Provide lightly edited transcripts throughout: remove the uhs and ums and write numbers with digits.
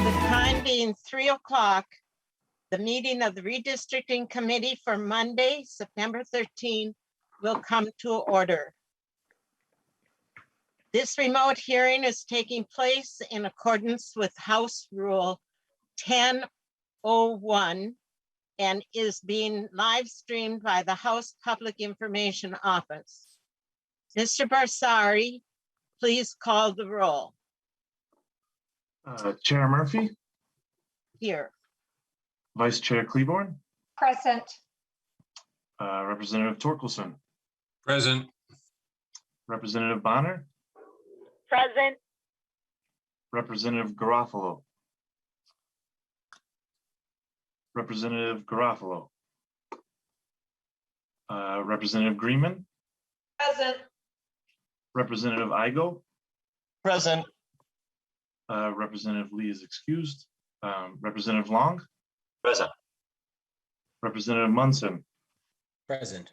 The time being 3 o'clock, the meeting of the Redistricting Committee for Monday, September 13, will come to order. This remote hearing is taking place in accordance with House Rule 1001 and is being live streamed by the House Public Information Office. Mr. Barsari, please call the roll. Chair Murphy, Here. Vice Chair Claiborne, Present. Representative Torkelson, Present. Representative Bonner, Present. Representative Garofalo, Representative Garofalo, Representative Greenman, Present. Representative Igo, Present. Representative Lee is excused, Representative Long, Present. Representative Munson, Present.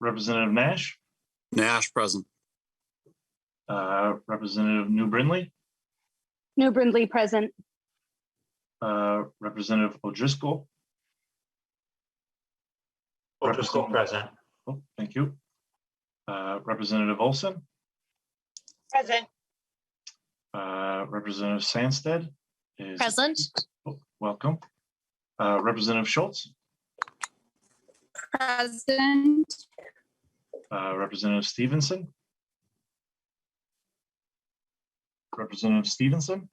Representative Nash, Nash present. Representative New Brindley, New Brindley present. Representative O'Driscoll. O'Driscoll present. Oh, thank you. Representative Olson, Present. Representative Sandsted is Present. oh, welcome. Representative Schultz, Present. Representative Stevenson, Representative Stevenson,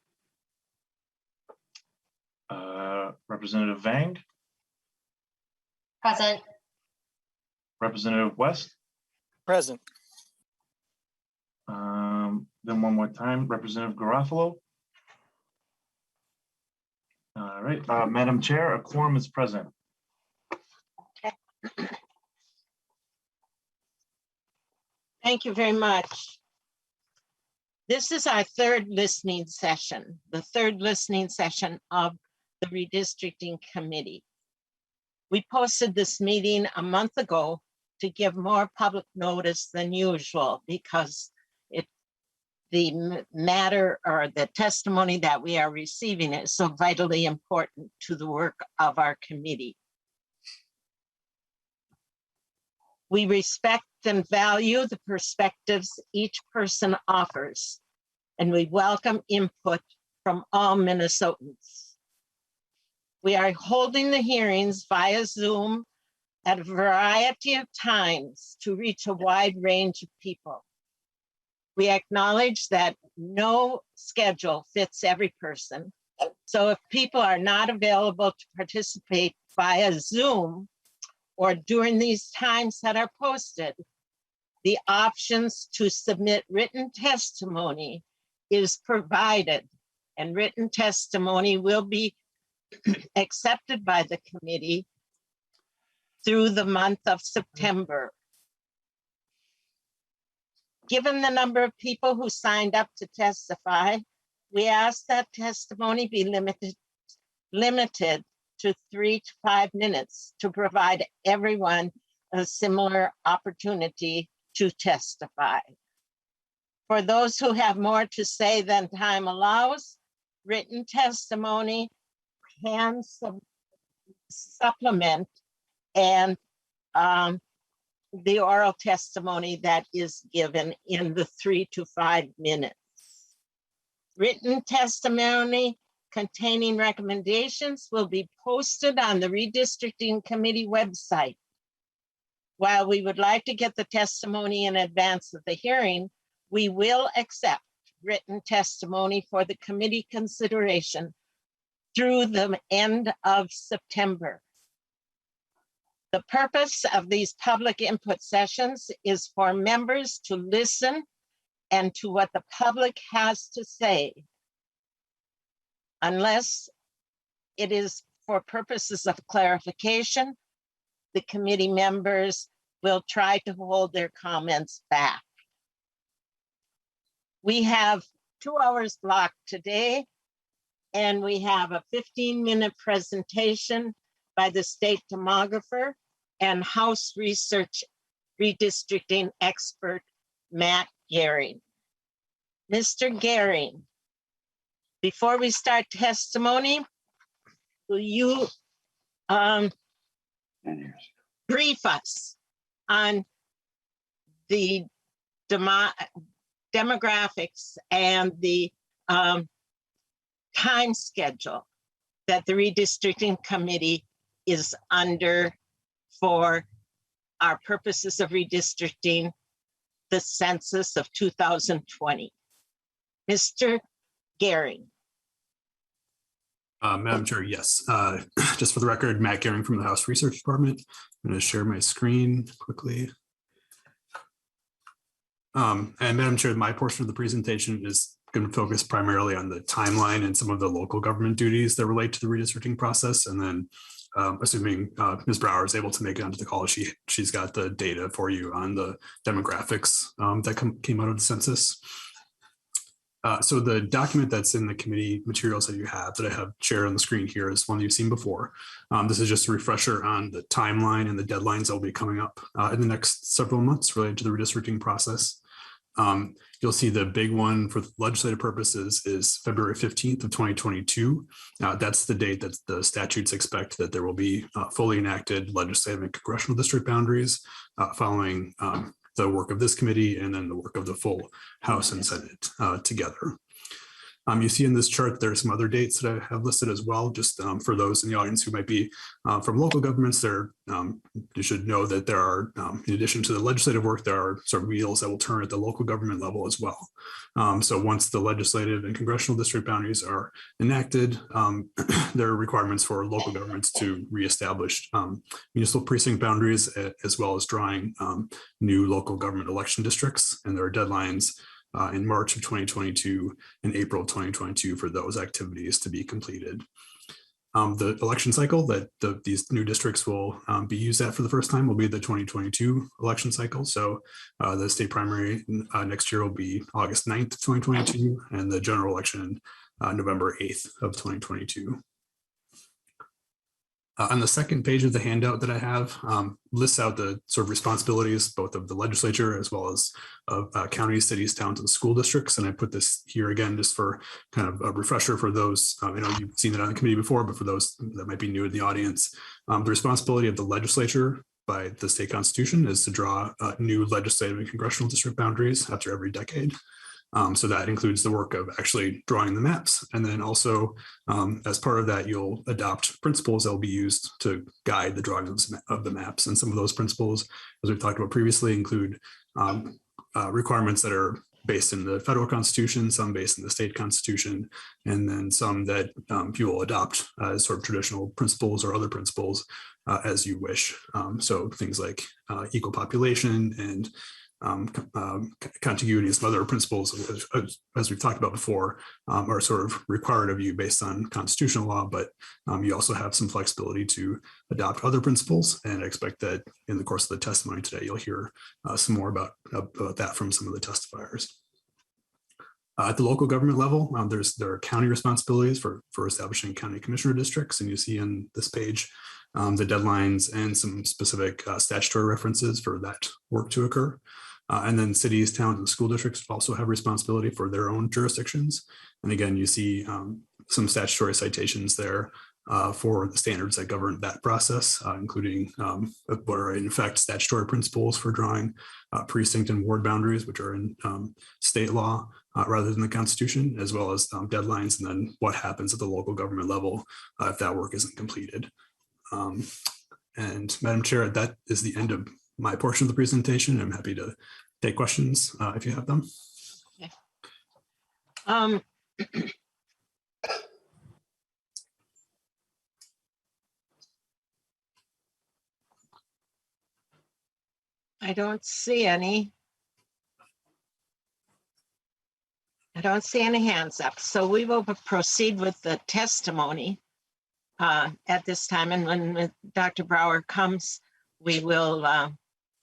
Representative Vang, Present. Representative West. Present. Then one more time, Representative Garofalo. All right, Madam Chair, a quorum is present. Thank you very much. This is our third listening session, the third listening session of the Redistricting Committee. We posted this meeting a month ago to give more public notice than usual because the matter or the testimony that we are receiving is so vitally important to the work of our committee. We respect and value the perspectives each person offers, and we welcome input from all Minnesotans. We are holding the hearings via Zoom at a variety of times to reach a wide range of people. We acknowledge that no schedule fits every person. So if people are not available to participate via Zoom or during these times that are posted, the options to submit written testimony is provided, and written testimony will be accepted by the committee through the month of September. Given the number of people who signed up to testify, we ask that testimony be limited to 3 to 5 minutes to provide everyone a similar opportunity to testify. For those who have more to say than time allows, written testimony can supplement and the oral testimony that is given in the 3 to 5 minutes. Written testimony containing recommendations will be posted on the Redistricting Committee website. While we would like to get the testimony in advance of the hearing, we will accept written testimony for the committee consideration through the end of September. The purpose of these public input sessions is for members to listen and to what the public has to say. Unless it is for purposes of clarification, the committee members will try to hold their comments back. We have 2 hours blocked today, and we have a 15-minute presentation by the state demographer and House Research Redistricting expert, Matt Gehring. Mr. Gehring, Before we start testimony, will you brief us on the demographics and the time schedule that the redistricting committee is under for our purposes of redistricting the census of 2020. Mr. Gehring. Madam Chair, yes. Just for the record, Matt Gehring from the House Research Department. I'm going to share my screen quickly. And Madam Chair, my portion of the presentation is going to focus primarily on the timeline and some of the local government duties that relate to the redistricting process. And then assuming Ms. Brower is able to make it onto the call, she's got the data for you on the demographics that came out of the census. So the document that's in the committee materials that you have that I have shared on the screen here is one you've seen before. This is just a refresher on the timeline and the deadlines that will be coming up in the next several months related to the redistricting process. You'll see the big one for legislative purposes is February 15th of 2022. That's the date that the statutes expect that there will be fully enacted legislative and congressional district boundaries following the work of this committee and then the work of the full House and Senate together. You see in this chart, there are some other dates that I have listed as well, just for those in the audience who might be from local governments. You should know that there are, in addition to the legislative work, there are sort of wheels that will turn at the local government level as well. So once the legislative and congressional district boundaries are enacted, there are requirements for local governments to reestablish municipal precinct boundaries, as well as drawing new local government election districts. And there are deadlines in March of 2022 and April of 2022 for those activities to be completed. The election cycle that these new districts will be used at for the first time will be the 2022 election cycle. So the state primary next year will be August 9th of 2022 and the general election November 8th of 2022. On the second page of the handout that I have lists out the sort of responsibilities, both of the legislature as well as of counties, cities, towns, and school districts. And I put this here again, just for kind of a refresher for those, I know you've seen it on the committee before, but for those that might be new in the audience, the responsibility of the legislature by the state constitution is to draw new legislative and congressional district boundaries after every decade. So that includes the work of actually drawing the maps. And then also, as part of that, you'll adopt principles that will be used to guide the drawing of the maps. And some of those principles, as we've talked about previously, include requirements that are based in the federal constitution, some based in the state constitution, and then some that you will adopt as sort of traditional principles or other principles as you wish. So things like equal population and contiguity and some other principles, as we've talked about before, are sort of required of you based on constitutional law, but you also have some flexibility to adopt other principles. And I expect that in the course of the testimony today, you'll hear some more about that from some of the testifiers. At the local government level, there are county responsibilities for establishing county commissioner districts. And you see on this page the deadlines and some specific statutory references for that work to occur. And then cities, towns, and school districts also have responsibility for their own jurisdictions. And again, you see some statutory citations there for the standards that govern that process, including what are in effect statutory principles for drawing precinct and ward boundaries, which are in state law rather than the Constitution, as well as deadlines, and then what happens at the local government level if that work isn't completed. And Madam Chair, that is the end of my portion of the presentation. I'm happy to take questions if you have them. Okay. I don't see any. I don't see any hands up. So we will proceed with the testimony at this time. And when Dr. Brower comes, we will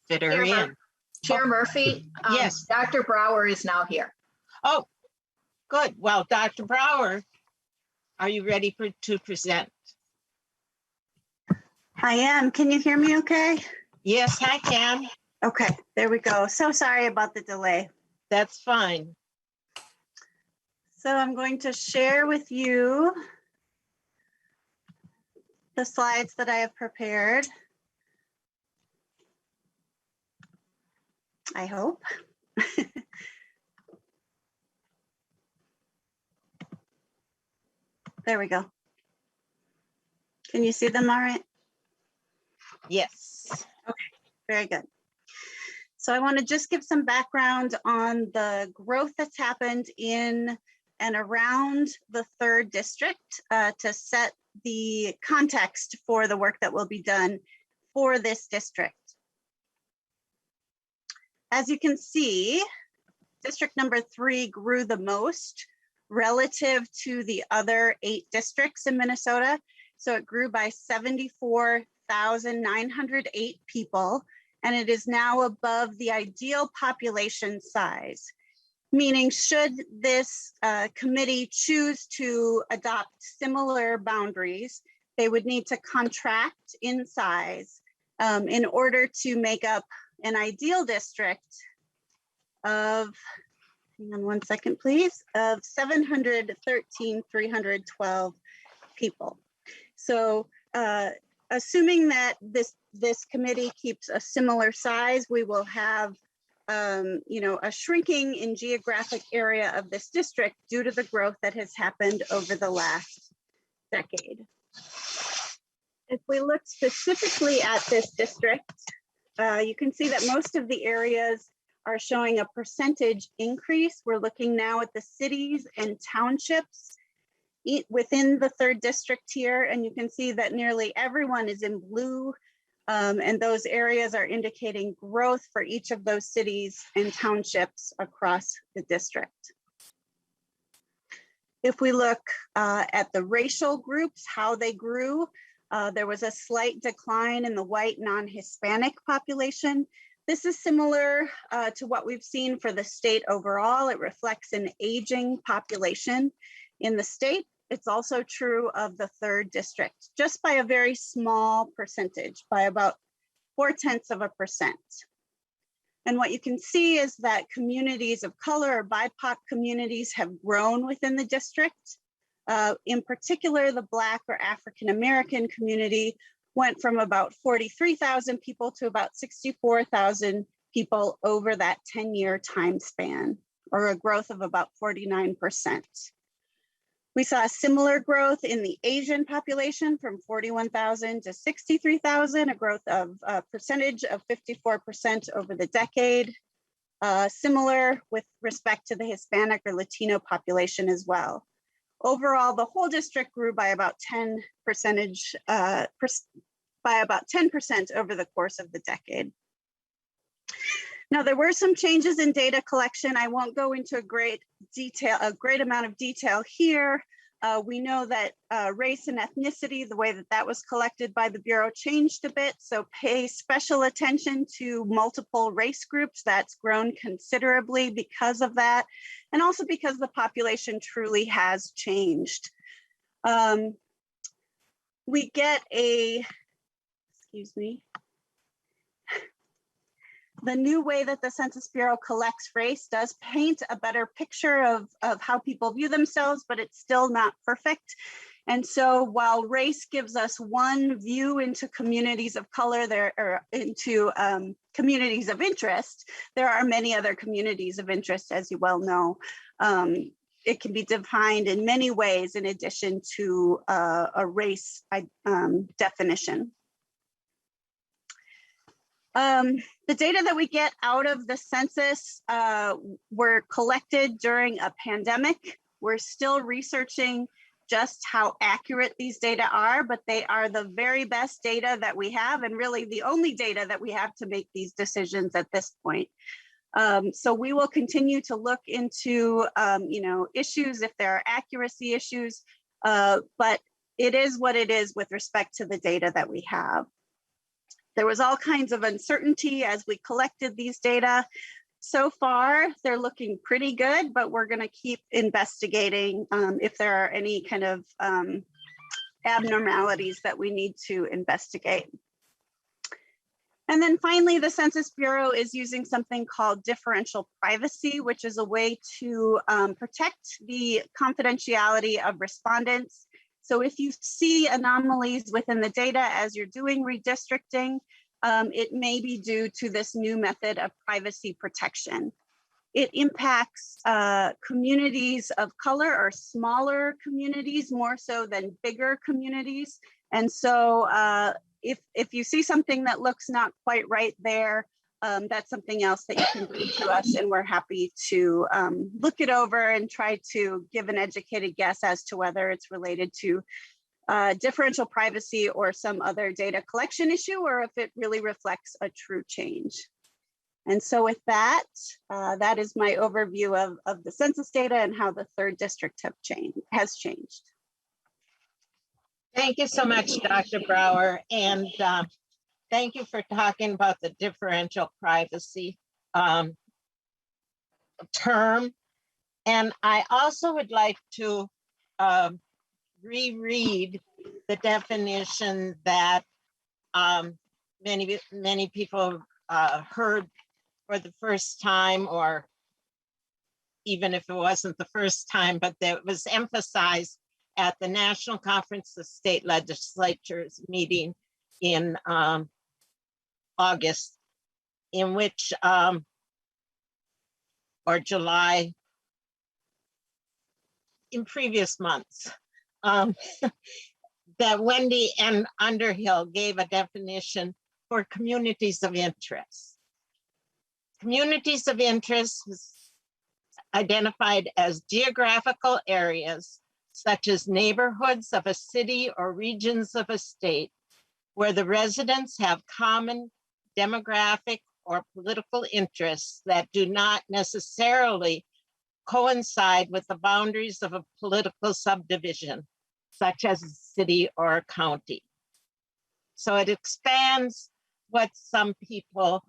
fit her in. Chair Murphy? Yes. Dr. Brower is now here. Oh, good. Well, Dr. Brower, are you ready to present? I am. Can you hear me okay? Yes, I can. Okay, there we go. So sorry about the delay. That's fine. So I'm going to share with you the slides that I have prepared. I hope. There we go. Can you see them all right? Yes. Very good. So I want to just give some background on the growth that's happened in and around the 3rd district to set the context for the work that will be done for this district. As you can see, district number 3 grew the most relative to the other 8 districts in Minnesota. So it grew by 74,908 people, and it is now above the ideal population size. Meaning, should this committee choose to adopt similar boundaries, they would need to contract in size in order to make up an ideal district of, hang on one second, please, of 713,312 people. So assuming that this committee keeps a similar size, we will have a shrinking in geographic area of this district due to the growth that has happened over the last decade. If we look specifically at this district, you can see that most of the areas are showing a percentage increase. We're looking now at the cities and townships within the 3rd district here, and you can see that nearly everyone is in blue. And those areas are indicating growth for each of those cities and townships across the district. If we look at the racial groups, how they grew, there was a slight decline in the white non-Hispanic population. This is similar to what we've seen for the state overall. It reflects an aging population in the state. It's also true of the 3rd district, just by a very small percentage, by about 0.4%. And what you can see is that communities of color or BIPOC communities have grown within the district. In particular, the Black or African American community went from about 43,000 people to about 64,000 people over that 10-year time span, or a growth of about 49%. We saw a similar growth in the Asian population from 41,000 to 63,000, a growth of a percentage of 54% over the decade. Similar with respect to the Hispanic or Latino population as well. Overall, the whole district grew by about 10% over the course of the decade. Now, there were some changes in data collection. I won't go into a great amount of detail here. We know that race and ethnicity, the way that that was collected by the Bureau, changed a bit. So pay special attention to multiple race groups. That's grown considerably because of that. And also because the population truly has changed. We get the new way that the Census Bureau collects race does paint a better picture of how people view themselves, but it's still not perfect. And so while race gives us one view into communities of color, into communities of interest, there are many other communities of interest, as you well know. It can be defined in many ways in addition to a race definition. The data that we get out of the census were collected during a pandemic. We're still researching just how accurate these data are, but they are the very best data that we have, and really the only data that we have to make these decisions at this point. So we will continue to look into issues if there are accuracy issues, but it is what it is with respect to the data that we have. There was all kinds of uncertainty as we collected these data. So far, they're looking pretty good, but we're going to keep investigating if there are any kind of abnormalities that we need to investigate. And then finally, the Census Bureau is using something called differential privacy, which is a way to protect the confidentiality of respondents. So if you see anomalies within the data as you're doing redistricting, it may be due to this new method of privacy protection. It impacts communities of color or smaller communities more so than bigger communities. And so if you see something that looks not quite right there, that's something else that you can bring to us, and we're happy to look it over and try to give an educated guess as to whether it's related to differential privacy or some other data collection issue, or if it really reflects a true change. And so with that, that is my overview of the census data and how the 3rd district has changed. Thank you so much, Dr. Brower. And thank you for talking about the differential privacy term. And I also would like to reread the definition that many people heard for the first time, or even if it wasn't the first time, but that was emphasized at the National Conference of State Legislatures meeting in August, in which, or July, in previous months, that Wendy and Underhill gave a definition for communities of interest. Communities of interest was identified as geographical areas such as neighborhoods of a city or regions of a state where the residents have common demographic or political interests that do not necessarily coincide with the boundaries of a political subdivision, such as a city or a county. So it expands what some people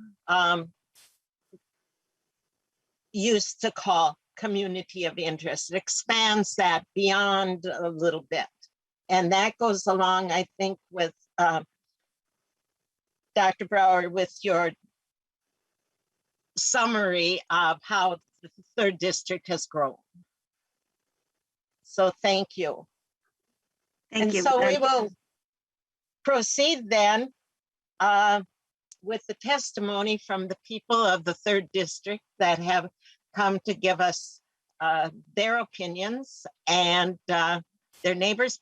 used to call community of interest. It expands that beyond a little bit. And that goes along, I think, with Dr. Brower, with your summary of how the 3rd district has grown. So thank you. Thank you. So we will proceed then with the testimony from the people of the 3rd district that have come to give us their opinions and their neighbors,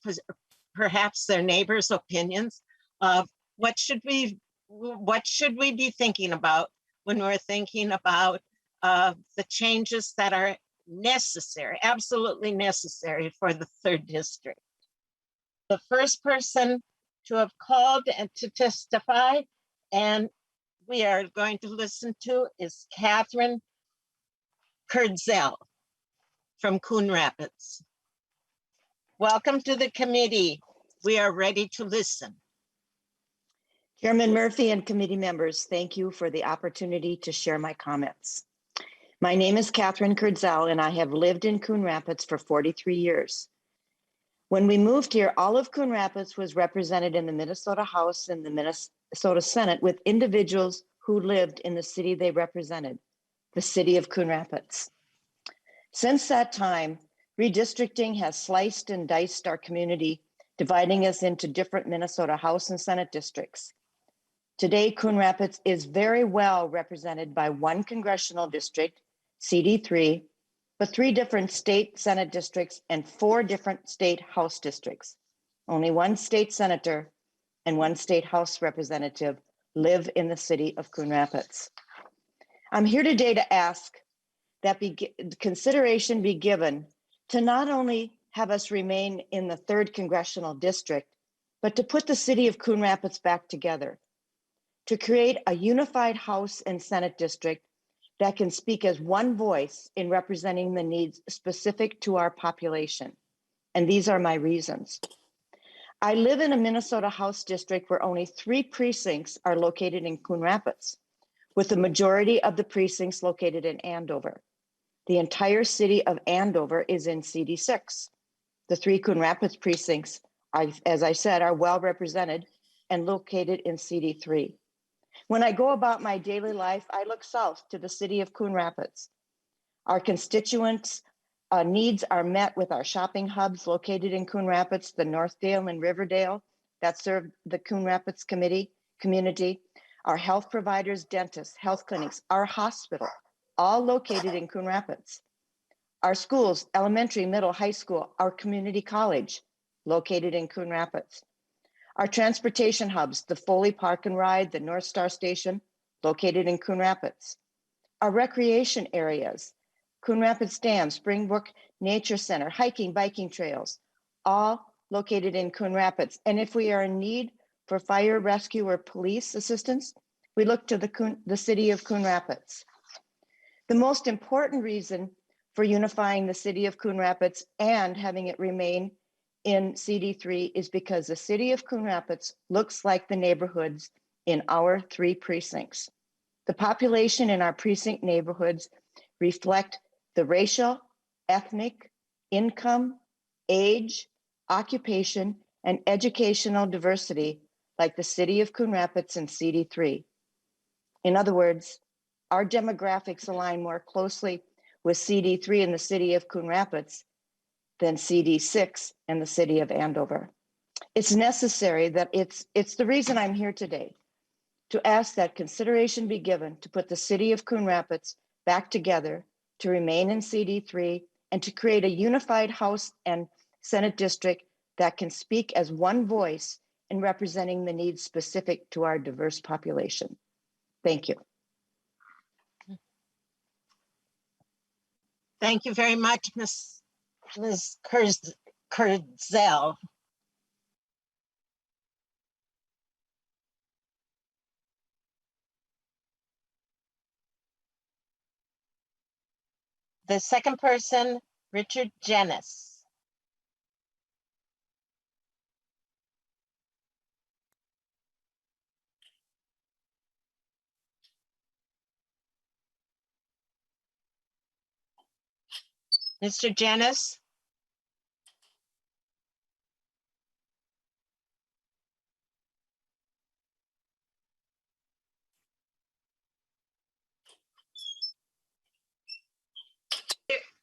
perhaps their neighbors' opinions of what should we be thinking about when we're thinking about the changes that are necessary, absolutely necessary for the 3rd district. The first person to have called and to testify, and we are going to listen to, is Catherine Kurtzel from Coon Rapids. Welcome to the committee. We are ready to listen. Chairman Murphy and committee members, thank you for the opportunity to share my comments. My name is Catherine Kurtzel, and I have lived in Coon Rapids for 43 years. When we moved here, all of Coon Rapids was represented in the Minnesota House and the Minnesota Senate with individuals who lived in the city they represented, the city of Coon Rapids. Since that time, redistricting has sliced and diced our community, dividing us into different Minnesota House and Senate districts. Today, Coon Rapids is very well represented by 1 congressional district, CD3, but 3 different state Senate districts and 4 different state House districts. Only 1 state senator and 1 state House representative live in the city of Coon Rapids. I'm here today to ask that consideration be given to not only have us remain in the 3rd congressional district, but to put the city of Coon Rapids back together, to create a unified House and Senate district that can speak as one voice in representing the needs specific to our population. And these are my reasons. I live in a Minnesota House district where only 3 precincts are located in Coon Rapids, with the majority of the precincts located in Andover. The entire city of Andover is in CD6. The 3 Coon Rapids precincts, as I said, are well represented and located in CD3. When I go about my daily life, I look south to the city of Coon Rapids. Our constituents' needs are met with our shopping hubs located in Coon Rapids, the Northdale and Riverdale that serve the Coon Rapids community, our health providers, dentists, health clinics, our hospital, all located in Coon Rapids. Our schools, elementary, middle, high school, our community college, located in Coon Rapids. Our transportation hubs, the Foley Park and Ride, the North Star Station, located in Coon Rapids. Our recreation areas, Coon Rapids Dam, Springbrook Nature Center, hiking, biking trails, all located in Coon Rapids. And if we are in need for fire, rescue, or police assistance, we look to the city of Coon Rapids. The most important reason for unifying the city of Coon Rapids and having it remain in CD3 is because the city of Coon Rapids looks like the neighborhoods in our 3 precincts. The population in our precinct neighborhoods reflect the racial, ethnic, income, age, occupation, and educational diversity like the city of Coon Rapids and CD3. In other words, our demographics align more closely with CD3 in the city of Coon Rapids than CD6 in the city of Andover. It's necessary that it's the reason I'm here today, to ask that consideration be given to put the city of Coon Rapids back together, to remain in CD3, and to create a unified House and Senate district that can speak as one voice in representing the needs specific to our diverse population. Thank you. Thank you very much, Ms. Kurzel. The second person, Richard Jennis. Mr. Jennis?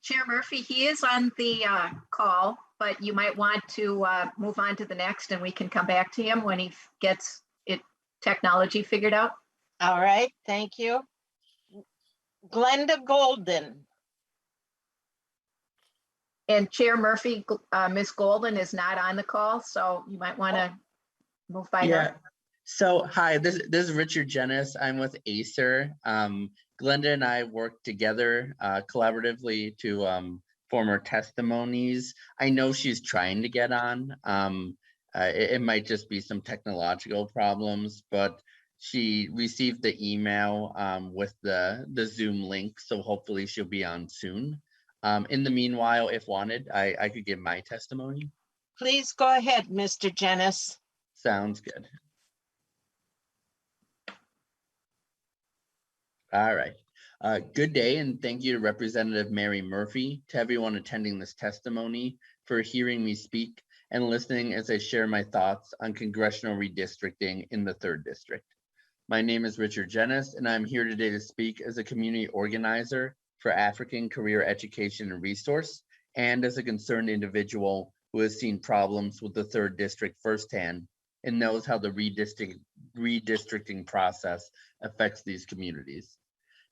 Chair Murphy, he is on the call, but you might want to move on to the next and we can come back to him when he gets technology figured out. All right, thank you. Glenda Golden. And Chair Murphy, Ms. Golden is not on the call, so you might want to move by her. So hi, this is Richard Jennis. I'm with Acer. Glenda and I work together collaboratively to form our testimonies. I know she's trying to get on. It might just be some technological problems, but she received the email with the Zoom link, so hopefully she'll be on soon. In the meanwhile, if wanted, I could give my testimony. Please go ahead, Mr. Jennis. Sounds good. All right. Good day, and thank you to Representative Mary Murphy, to everyone attending this testimony, for hearing me speak and listening as I share my thoughts on congressional redistricting in the 3rd District. My name is Richard Jennis, and I'm here today to speak as a community organizer for African Career Education and Resource, and as a concerned individual who has seen problems with the 3rd District firsthand and knows how the redistricting process affects these communities.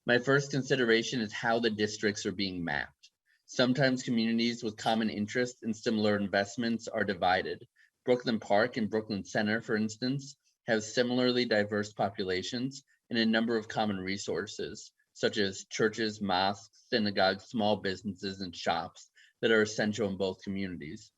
My first consideration is how the districts are being mapped. Sometimes communities with common interests and similar investments are divided. Brooklyn Park and Brooklyn Center, for instance, have similarly diverse populations and a number of common resources, such as churches, mosques, synagogues, small businesses, and shops that are essential in both communities.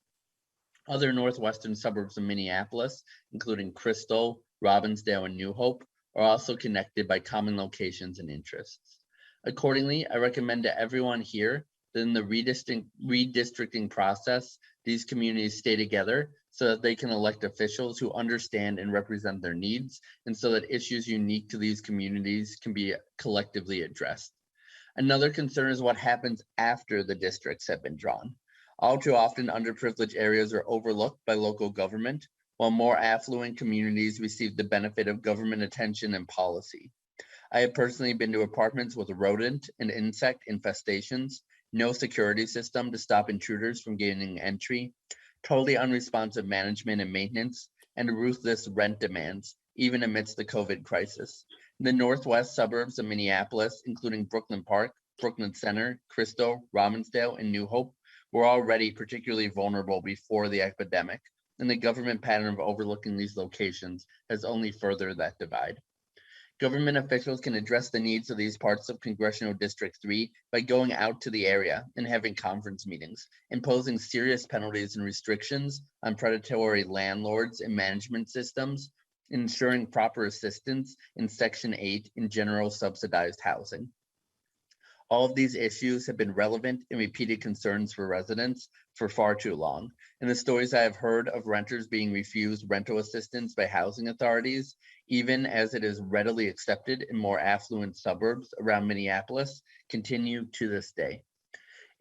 Other northwestern suburbs of Minneapolis, including Crystal, Robbinsdale, and New Hope, are also connected by common locations and interests. Accordingly, I recommend to everyone here that in the redistricting process, these communities stay together so that they can elect officials who understand and represent their needs, and so that issues unique to these communities can be collectively addressed. Another concern is what happens after the districts have been drawn. All too often, underprivileged areas are overlooked by local government, while more affluent communities receive the benefit of government attention and policy. I have personally been to apartments with rodent and insect infestations, no security system to stop intruders from gaining entry, totally unresponsive management and maintenance, and ruthless rent demands, even amidst the COVID crisis. In the northwest suburbs of Minneapolis, including Brooklyn Park, Brooklyn Center, Crystal, Robbinsdale, and New Hope, were already particularly vulnerable before the epidemic, and the government pattern of overlooking these locations has only furthered that divide. Government officials can address the needs of these parts of Congressional District 3 by going out to the area and having conference meetings, imposing serious penalties and restrictions on predatory landlords and management systems, ensuring proper assistance in Section 8 in general subsidized housing. All of these issues have been relevant and repeated concerns for residents for far too long. And the stories I have heard of renters being refused rental assistance by housing authorities, even as it is readily accepted in more affluent suburbs around Minneapolis, continue to this day.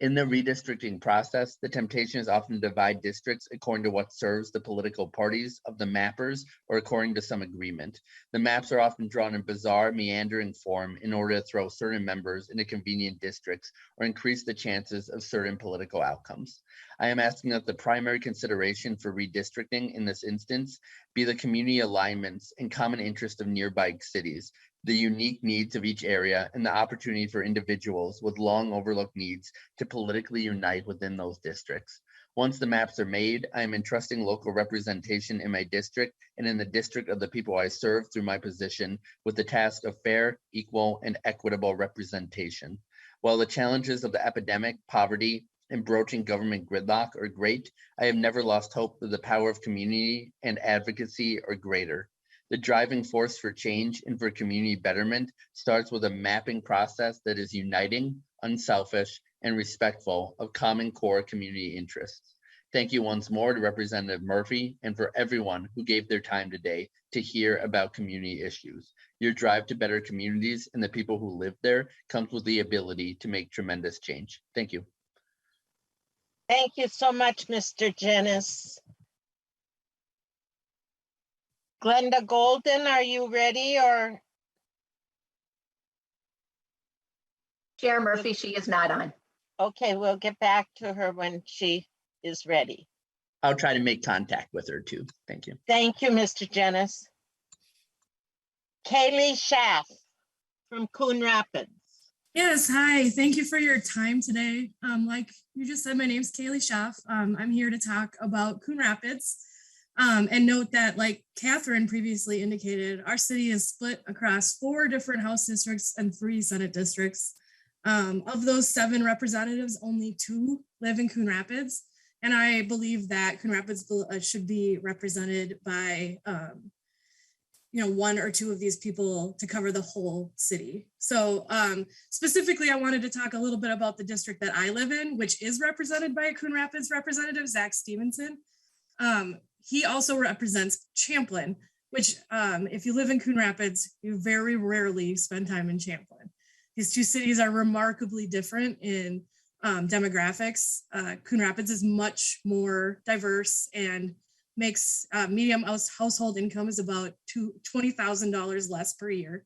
In the redistricting process, the temptation is often to divide districts according to what serves the political parties of the mappers or according to some agreement. The maps are often drawn in bizarre, meandering form in order to throw certain members into convenient districts or increase the chances of certain political outcomes. I am asking that the primary consideration for redistricting in this instance be the community alignments and common interest of nearby cities, the unique needs of each area, and the opportunity for individuals with long overlooked needs to politically unite within those districts. Once the maps are made, I am entrusting local representation in my district and in the district of the people I serve through my position with the task of fair, equal, and equitable representation. While the challenges of the epidemic, poverty, and broaching government gridlock are great, I have never lost hope that the power of community and advocacy are greater. The driving force for change and for community betterment starts with a mapping process that is uniting, unselfish, and respectful of common core community interests. Thank you once more to Representative Murphy and for everyone who gave their time today to hear about community issues. Your drive to better communities and the people who live there comes with the ability to make tremendous change. Thank you. Thank you so much, Mr. Jennings. Glenda Golden, are you ready or? Chair Murphy, she is not on. Okay, we'll get back to her when she is ready. I'll try to make contact with her too. Thank you. Thank you, Mr. Jennings. Kaylee Schaff from Coon Rapids. Yes, hi. Thank you for your time today. Like you just said, my name's Kaylee Schaff. I'm here to talk about Coon Rapids. And note that, like Catherine previously indicated, our city is split across 4 different House districts and 3 Senate districts. Of those 7 representatives, only 2 live in Coon Rapids. And I believe that Coon Rapids should be represented by, 1 or 2 of these people to cover the whole city. So specifically, I wanted to talk a little bit about the district that I live in, which is represented by a Coon Rapids representative, Zach Stevenson. He also represents Champlin, which if you live in Coon Rapids, you very rarely spend time in Champlin. These 2 cities are remarkably different in demographics. Coon Rapids is much more diverse and makes medium household income is about $20,000 less per year.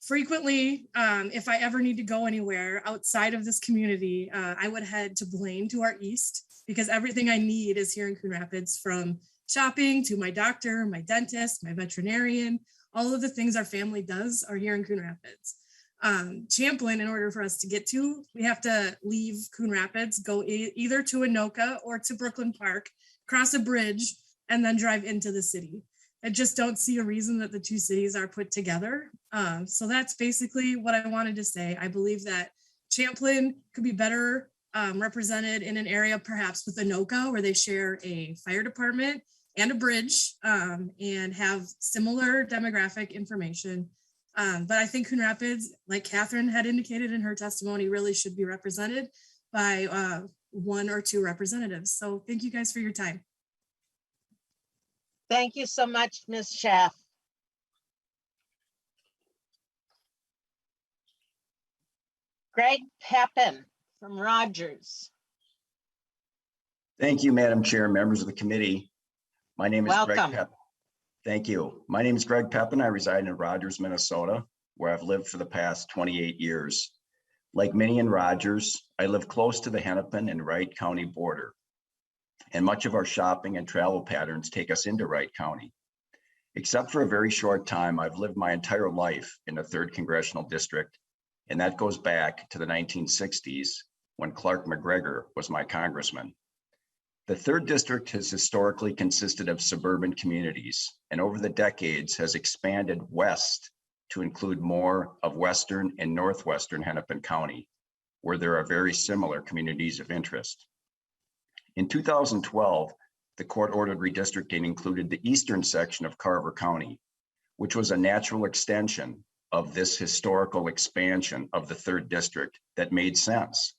Frequently, if I ever need to go anywhere outside of this community, I would head to Blaine to our east, because everything I need is here in Coon Rapids, from shopping to my doctor, my dentist, my veterinarian. All of the things our family does are here in Coon Rapids. Champlin, in order for us to get to, we have to leave Coon Rapids, go either to Anoka or to Brooklyn Park, cross a bridge, and then drive into the city. I just don't see a reason that the 2 cities are put together. So that's basically what I wanted to say. I believe that Champlin could be better represented in an area perhaps with Anoka, where they share a fire department and a bridge and have similar demographic information. But I think Coon Rapids, like Catherine had indicated in her testimony, really should be represented by 1 or 2 representatives. So thank you guys for your time. Thank you so much, Ms. Schaff. Greg Pepin from Rogers. Thank you, Madam Chair, members of the committee. My name is Greg Welcome. Pep. Thank you. My name is Greg Pepin. I reside in Rogers, Minnesota, where I've lived for the past 28 years. Like many in Rogers, I live close to the Hennepin and Wright County border, and much of our shopping and travel patterns take us into Wright County. Except for a very short time, I've lived my entire life in the 3rd Congressional District, and that goes back to the 1960s when Clark McGregor was my congressman. The 3rd District has historically consisted of suburban communities, and over the decades has expanded west to include more of western and northwestern Hennepin County, where there are very similar communities of interest. In 2012, the court ordered redistricting included the eastern section of Carver County, which was a natural extension of this historical expansion of the 3rd District that made sense.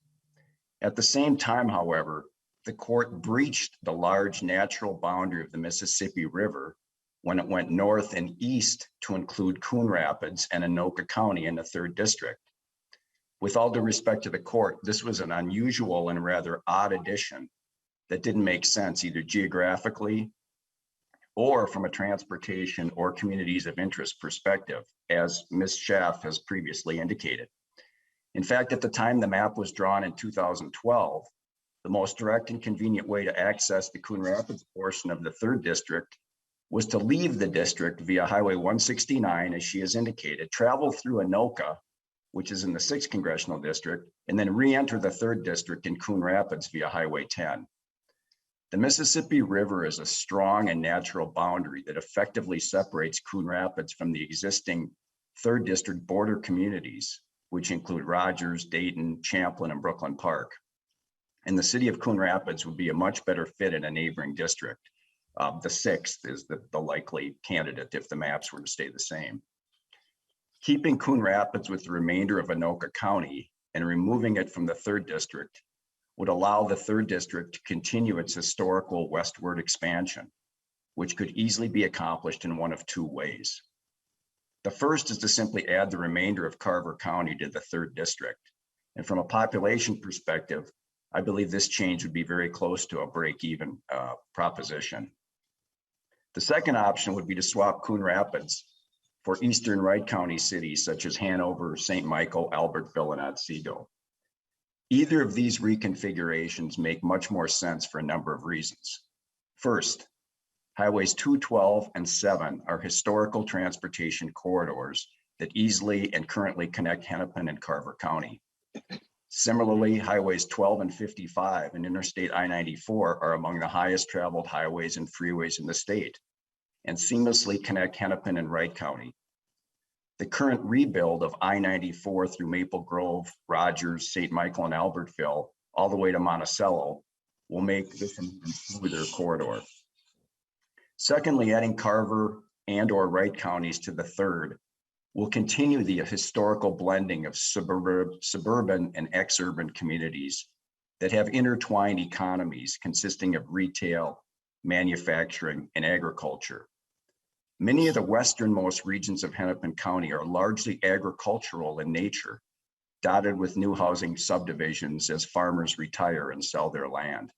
At the same time, however, the court breached the large natural boundary of the Mississippi River when it went north and east to include Coon Rapids and Anoka County in the 3rd District. With all due respect to the court, this was an unusual and rather odd addition that didn't make sense either geographically or from a transportation or communities of interest perspective, as Ms. Schaff has previously indicated. In fact, at the time the map was drawn in 2012, the most direct and convenient way to access the Coon Rapids portion of the 3rd District was to leave the district via Highway 169, as she has indicated, travel through Anoka, which is in the 6th Congressional District, and then re-enter the 3rd District in Coon Rapids via Highway 10. The Mississippi River is a strong and natural boundary that effectively separates Coon Rapids from the existing 3rd District border communities, which include Rogers, Dayton, Champlin, and Brooklyn Park. And the city of Coon Rapids would be a much better fit in a neighboring district. The 6th is the likely candidate if the maps were to stay the same. Keeping Coon Rapids with the remainder of Anoka County and removing it from the 3rd District would allow the 3rd District to continue its historical westward expansion, which could easily be accomplished in one of 2 ways. The first is to simply add the remainder of Carver County to the 3rd District. And from a population perspective, I believe this change would be very close to a break-even proposition. The second option would be to swap Coon Rapids for eastern Wright County cities such as Hanover, St. Michael, Albertville, and Otsego. Either of these reconfigurations make much more sense for a number of reasons. First, Highways 212 and 7 are historical transportation corridors that easily and currently connect Hennepin and Carver County. Similarly, Highways 12 and 55 and Interstate I-94 are among the highest traveled highways and freeways in the state and seamlessly connect Hennepin and Wright County. The current rebuild of I-94 through Maple Grove, Rogers, St. Michael, and Albertville, all the way to Monticello, will make this an even smoother corridor. Secondly, adding Carver and/or Wright counties to the 3rd will continue the historical blending of suburban and ex-urban communities that have intertwined economies consisting of retail, manufacturing, and agriculture. Many of the westernmost regions of Hennepin County are largely agricultural in nature, dotted with new housing subdivisions as farmers retire and sell their land.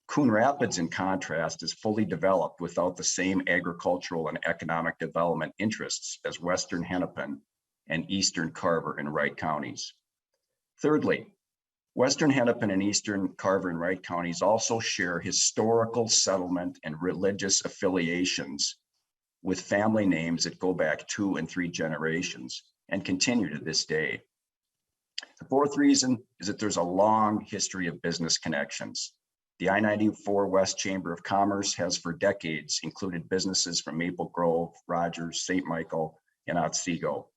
Coon Rapids, in contrast, is fully developed without the same agricultural and economic development interests as western Hennepin and eastern Carver and Wright counties. Thirdly, western Hennepin and eastern Carver and Wright counties also share historical settlement and religious affiliations with family names that go back 2 and 3 generations and continue to this day. The fourth reason is that there's a long history of business connections. The I-94 West Chamber of Commerce has for decades included businesses from Maple Grove, Rogers, St. Michael, and Otsego.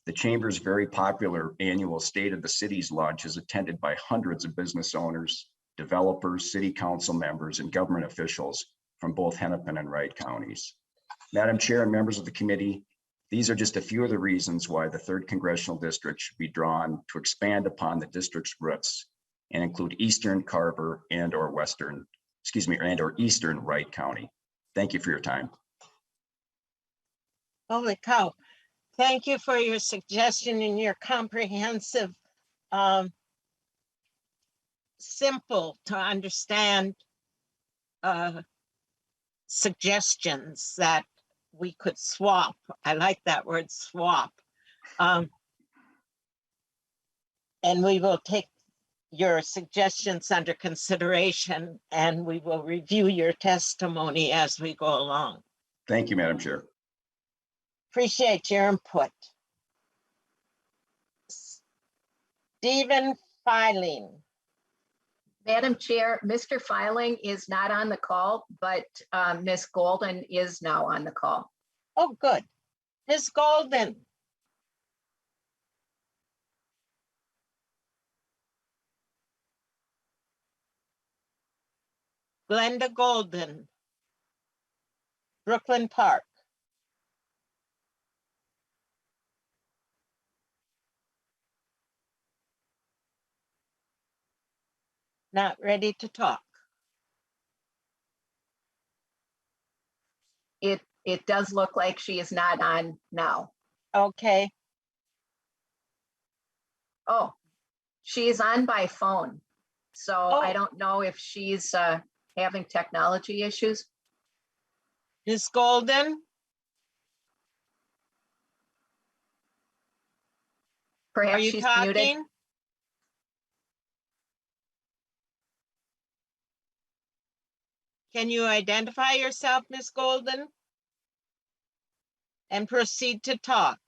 The Chamber's very popular annual State of the Cities lunch is attended by hundreds of business owners, developers, city council members, and government officials from both Hennepin and Wright counties. Madam Chair and members of the committee, these are just a few of the reasons why the 3rd Congressional District should be drawn to expand upon the district's roots and include eastern Carver and/or eastern Wright County. Thank you for your time. Holy cow. Thank you for your suggestion and your comprehensive, simple to understand suggestions that we could swap. I like that word, swap. And we will take your suggestions under consideration, and we will review your testimony as we go along. Thank you, Madam Chair. Appreciate your input. Stephen Filing. Madam Chair, Mr. Filing is not on the call, but Ms. Golden is now on the call. Oh, good. Ms. Golden. Glenda Golden. Brooklyn Park. Not ready to talk. It does look like she is not on now. Okay. Oh, she is on by phone. So I Oh. don't know if she's having technology issues. Ms. Golden, are Perhaps you she's muted. talking? Can you identify yourself, Ms. Golden? And proceed to talk.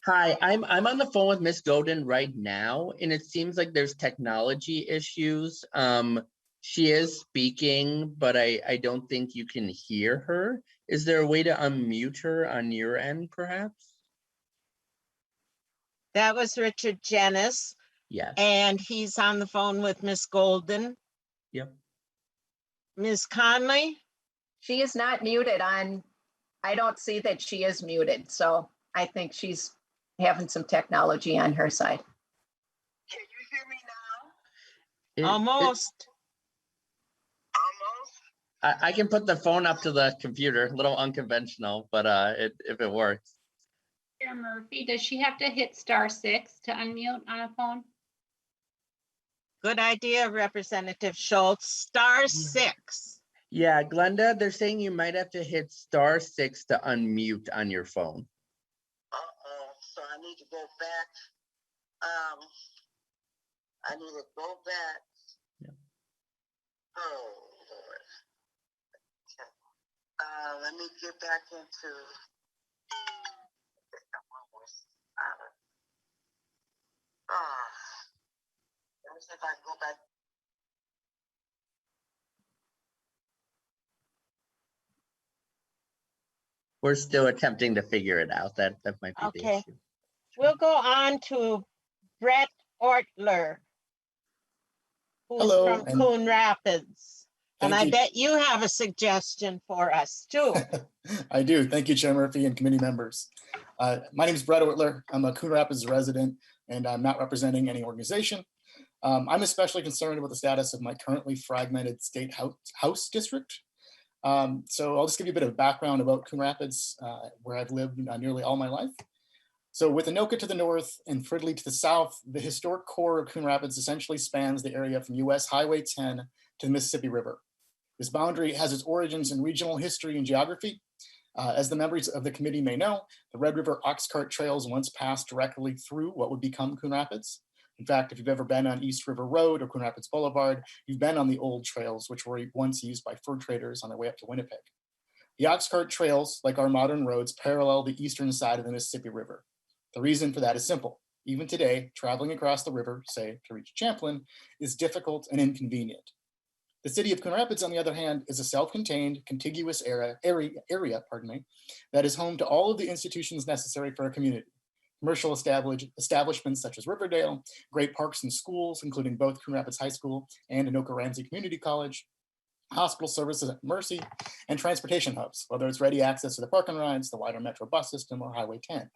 Hi, I'm on the phone with Miss Golden right now, and it seems like there's technology issues. She is speaking, but I don't think you can hear her. Is there a way to unmute her on your end, perhaps? That was Richard Janis, Yes. and he's on the phone with Ms. Golden. Yep. Ms. Conley? She is not muted on, I don't see that she is muted. So I think she's having some technology on her side. Can you hear me now? Almost. Almost? I can put the phone up to the computer, a little unconventional, but if it works. Chair Murphy, does she have to hit *6 to unmute on a phone? Good idea, Representative Schultz. *6. Yeah, Glenda, they're saying you might have to hit *6 to unmute on your phone. Uh-oh, so I need to go back. I need to go back. Yeah. Oh, Lord. Okay. Let me get back into. Let me see if I can go back. We're still attempting to figure it out. That might be the Okay. issue. We'll go on to Brett Ortler, who's Hello, from and Coon Rapids. And thank I you. bet you have a suggestion for us too. I do. Thank you, Chair Murphy and committee members. My name is Brett Ortler. I'm a Coon Rapids resident, and I'm not representing any organization. I'm especially concerned with the status of my currently fragmented state house district. So I'll just give you a bit of background about Coon Rapids, where I've lived nearly all my life. So with Anoka to the north and Fridley to the south, the historic core of Coon Rapids essentially spans the area from US Highway 10 to the Mississippi River. This boundary has its origins in regional history and geography. As the members of the committee may know, the Red River ox cart trails once passed directly through what would become Coon Rapids. In fact, if you've ever been on East River Road or Coon Rapids Boulevard, you've been on the old trails, which were once used by fur traders on their way up to Winnipeg. The ox cart trails, like our modern roads, parallel the eastern side of the Mississippi River. The reason for that is simple. Even today, traveling across the river, say to reach Champlain, is difficult and inconvenient. The city of Coon Rapids, on the other hand, is a self-contained, contiguous area that is home to all of the institutions necessary for a community. Commercial establishments such as Riverdale, great parks and schools, including both Coon Rapids High School and Anoka Ramsey Community College, hospital services at Mercy, and transportation hubs, whether it's ready access to the park and rides, the wider metro bus system, or Highway 10.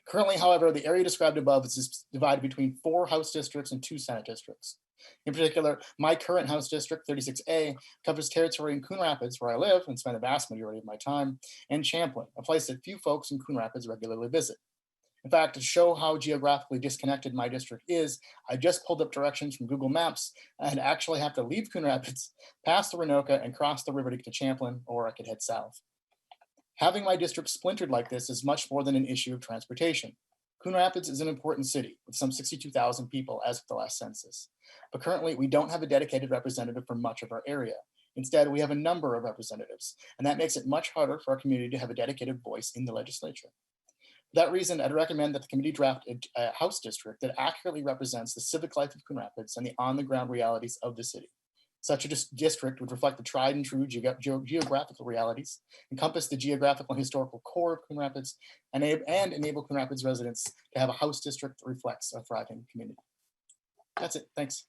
Currently, however, the area described above is divided between 4 House districts and 2 Senate districts. In particular, my current House district, 36A, covers territory in Coon Rapids, where I live and spend the vast majority of my time, and Champlain, a place that few folks in Coon Rapids regularly visit. In fact, to show how geographically disconnected my district is, I just pulled up directions from Google Maps and actually have to leave Coon Rapids, pass the Renoka, and cross the river to get to Champlin, or I could head south. Having my district splintered like this is much more than an issue of transportation. Coon Rapids is an important city with some 62,000 people as of the last census. But currently, we don't have a dedicated representative for much of our area. Instead, we have a number of representatives, and that makes it much harder for our community to have a dedicated voice in the legislature. For that reason, I'd recommend that the committee draft a House district that accurately represents the civic life of Coon Rapids and the on-the-ground realities of the city. Such a district would reflect the tried and true geographical realities, encompass the geographical and historical core of Coon Rapids, and enable Coon Rapids residents to have a House district that reflects a thriving community. That's it. Thanks.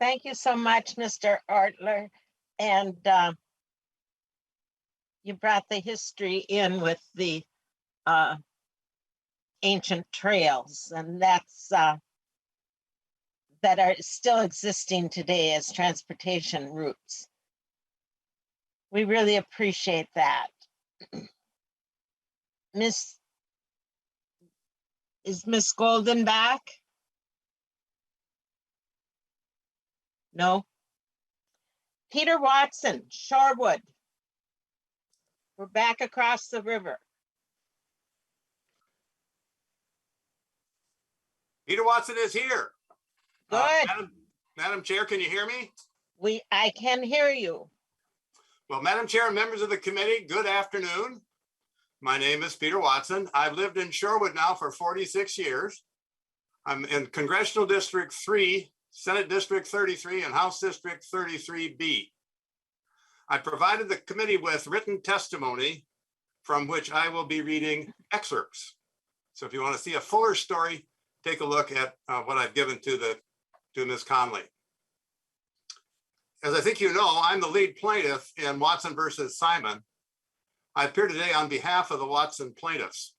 Thank you so much, Mr. Ortler. And you brought the history in with the ancient trails, and that's that are still existing today as transportation routes. We really appreciate that. Is Miss Golden back? No. Peter Watson, Shorewood. We're back across the river. Peter Watson is here. Good. Madam Chair, can you hear me? I can hear you. Well, Madam Chair and members of the committee, good afternoon. My name is Peter Watson. I've lived in Shorewood now for 46 years. I'm in Congressional District 3, Senate District 33, and House District 33B. I provided the committee with written testimony from which I will be reading excerpts. So if you want to see a fuller story, take a look at what I've given to Ms. Conley. As I think you know, I'm the lead plaintiff in Watson versus Simon. I appear today on behalf of the Watson plaintiffs.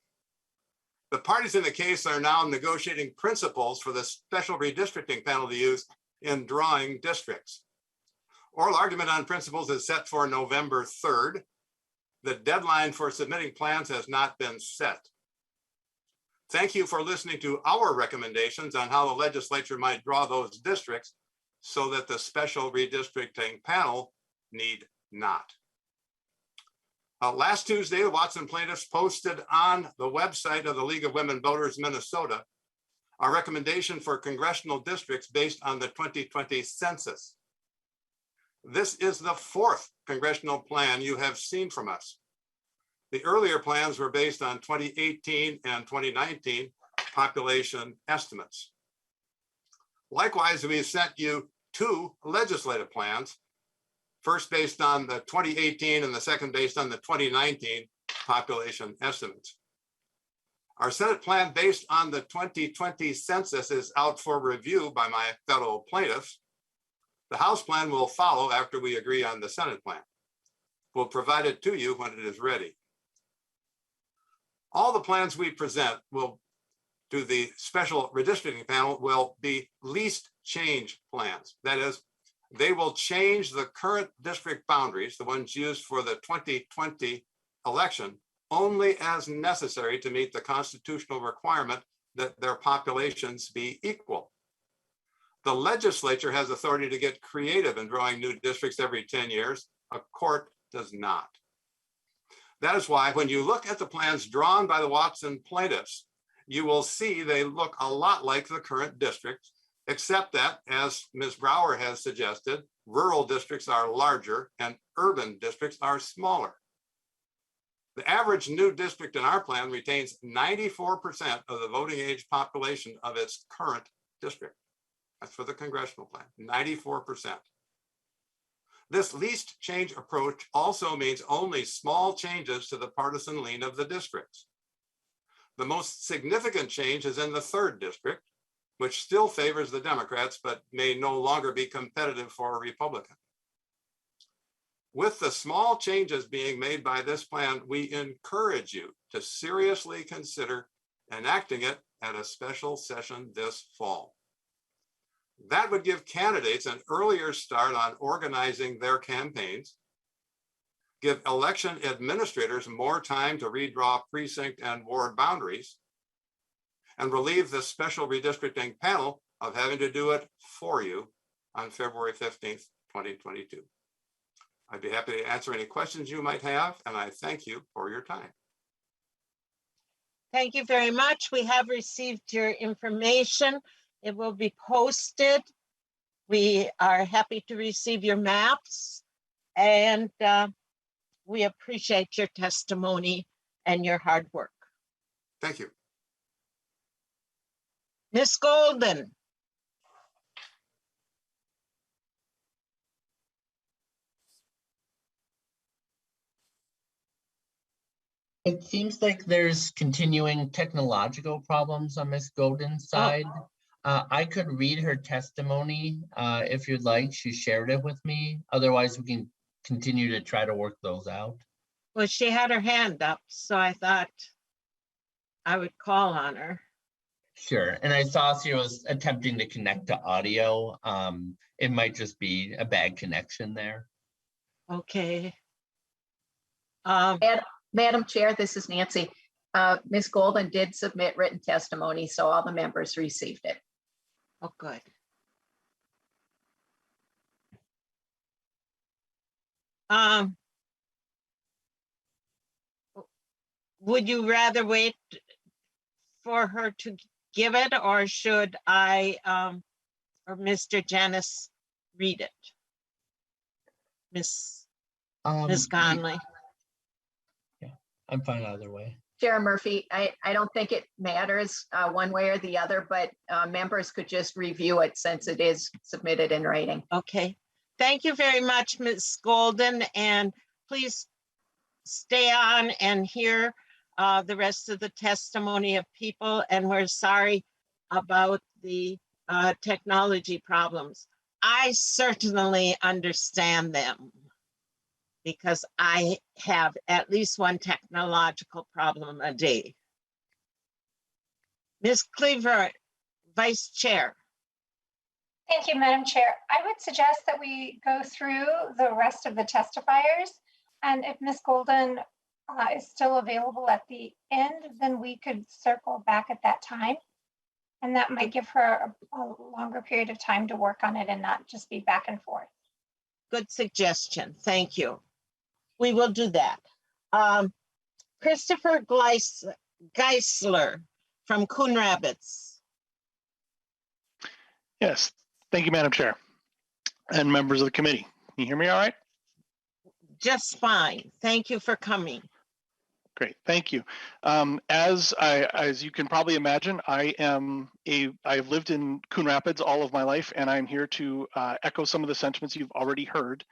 The parties in the case are now negotiating principles for the special redistricting panel to use in drawing districts. Oral argument on principles is set for November 3rd. The deadline for submitting plans has not been set. Thank you for listening to our recommendations on how the legislature might draw those districts so that the special redistricting panel need not. Last Tuesday, the Watson plaintiffs posted on the website of the League of Women Voters Minnesota our recommendation for congressional districts based on the 2020 census. This is the fourth congressional plan you have seen from us. The earlier plans were based on 2018 and 2019 population estimates. Likewise, we sent you two legislative plans, first based on the 2018 and the second based on the 2019 population estimates. Our Senate plan based on the 2020 census is out for review by my fellow plaintiffs. The House plan will follow after we agree on the Senate plan. We'll provide it to you when it is ready. All the plans we present to the special redistricting panel will be least change plans. That is, they will change the current district boundaries, the ones used for the 2020 election, only as necessary to meet the constitutional requirement that their populations be equal. The legislature has authority to get creative in drawing new districts every 10 years. A court does not. That is why when you look at the plans drawn by the Watson plaintiffs, you will see they look a lot like the current districts, except that, as Ms. Brower has suggested, rural districts are larger and urban districts are smaller. The average new district in our plan retains 94% of the voting age population of its current district. That's for the congressional plan, 94%. This least change approach also means only small changes to the partisan lean of the districts. The most significant change is in the third district, which still favors the Democrats, but may no longer be competitive for a Republican. With the small changes being made by this plan, we encourage you to seriously consider enacting it at a special session this fall. That would give candidates an earlier start on organizing their campaigns, give election administrators more time to redraw precinct and ward boundaries, and relieve the special redistricting panel of having to do it for you on February 15th, 2022. I'd be happy to answer any questions you might have, and I thank you for your time. Thank you very much. We have received your information. It will be posted. We are happy to receive your maps, and we appreciate your testimony and your hard work. Thank you. Ms. Golden. It seems like there's continuing technological problems on Ms. Golden's side. I could read her testimony if you'd like. She shared it with me. Otherwise, we can continue to try to work those out. Well, she had her hand up, so I thought I would call on her. Sure. And I saw she was attempting to connect to audio. It might just be a bad connection there. Okay. Madam Chair, this is Nancy. Ms. Golden did submit written testimony, so all the members received it. Oh, good. Would you rather wait for her to give it, or should I or Mr. Janice read it? Miss Conley. Yeah, I'm fine either way. Chair Murphy, I don't think it matters one way or the other, but members could just review it since it is submitted in writing. Okay. Thank you very much, Ms. Golden, and please stay on and hear the rest of the testimony of people, and we're sorry about the technology problems. I certainly understand them because I have at least one technological problem a day. Ms. Cleaver, Vice Chair. Thank you, Madam Chair. I would suggest that we go through the rest of the testifiers, and if Ms. Golden is still available at the end, then we could circle back at that time. And that might give her a longer period of time to work on it and not just be back and forth. Good suggestion. Thank you. We will do that. Christopher Geisler from Coon Rapids. Yes, thank you, Madam Chair and members of the committee. Can you hear me all right? Just fine. Thank you for coming. Great, thank you. As you can probably imagine, I've lived in Coon Rapids all of my life, and I'm here to echo some of the sentiments you've already heard.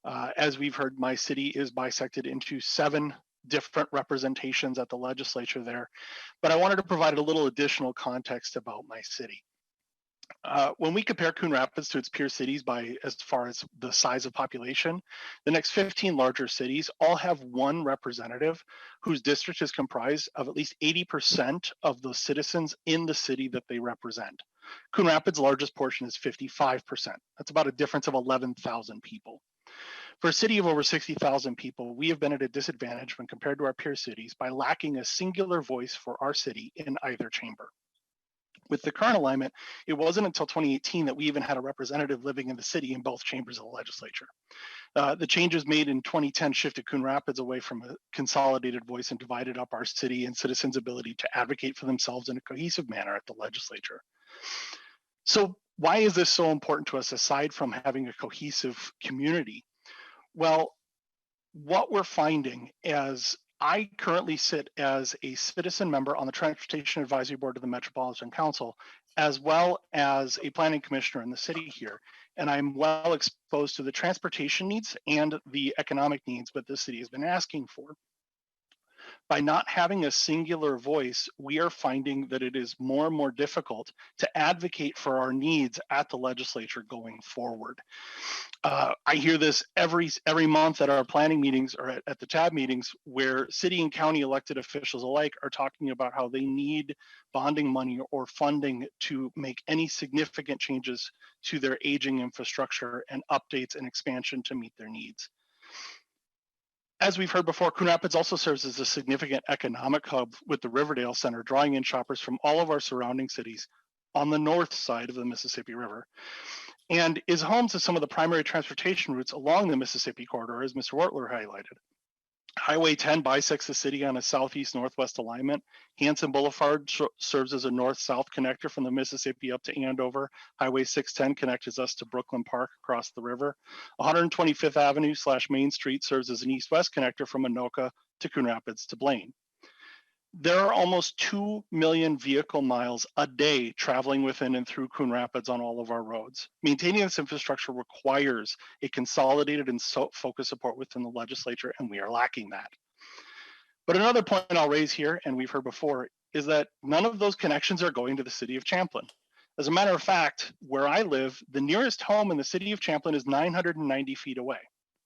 As we've heard, my city is bisected into 7 different representations at the legislature there, but I wanted to provide a little additional context about my city. When we compare Coon Rapids to its peer cities as far as the size of population, the next 15 larger cities all have one representative whose district is comprised of at least 80% of the citizens in the city that they represent. Coon Rapids' largest portion is 55%. That's about a difference of 11,000 people. For a city of over 60,000 people, we have been at a disadvantage when compared to our peer cities by lacking a singular voice for our city in either chamber. With the current alignment, it wasn't until 2018 that we even had a representative living in the city in both chambers of the legislature. The changes made in 2010 shifted Coon Rapids away from a consolidated voice and divided up our city and citizens' ability to advocate for themselves in a cohesive manner at the legislature. So why is this so important to us aside from having a cohesive community? Well, what we're finding as I currently sit as a citizen member on the Transportation Advisory Board of the Metropolitan Council, as well as a planning commissioner in the city here. And I'm well exposed to the transportation needs and the economic needs that the city has been asking for. By not having a singular voice, we are finding that it is more and more difficult to advocate for our needs at the legislature going forward. I hear this every month at our planning meetings or at the TAB meetings where city and county elected officials alike are talking about how they need bonding money or funding to make any significant changes to their aging infrastructure and updates and expansion to meet their needs. As we've heard before, Coon Rapids also serves as a significant economic hub with the Riverdale Center, drawing in shoppers from all of our surrounding cities on the north side of the Mississippi River, and is home to some of the primary transportation routes along the Mississippi corridor, as Mr. Wortler highlighted. Highway 10 bisects the city on a southeast-northwest alignment. Hanson Boulevard serves as a north-south connector from the Mississippi up to Andover. Highway 610 connects us to Brooklyn Park across the river. 125th Avenue / Main Street serves as an east-west connector from Anoka to Coon Rapids to Blaine. There are almost 2 million vehicle miles a day traveling within and through Coon Rapids on all of our roads. Maintaining this infrastructure requires a consolidated and focused support within the legislature, and we are lacking that. But another point I'll raise here, and we've heard before, is that none of those connections are going to the city of Champlin. As a matter of fact, where I live, the nearest home in the city of Champlin is 990 feet away.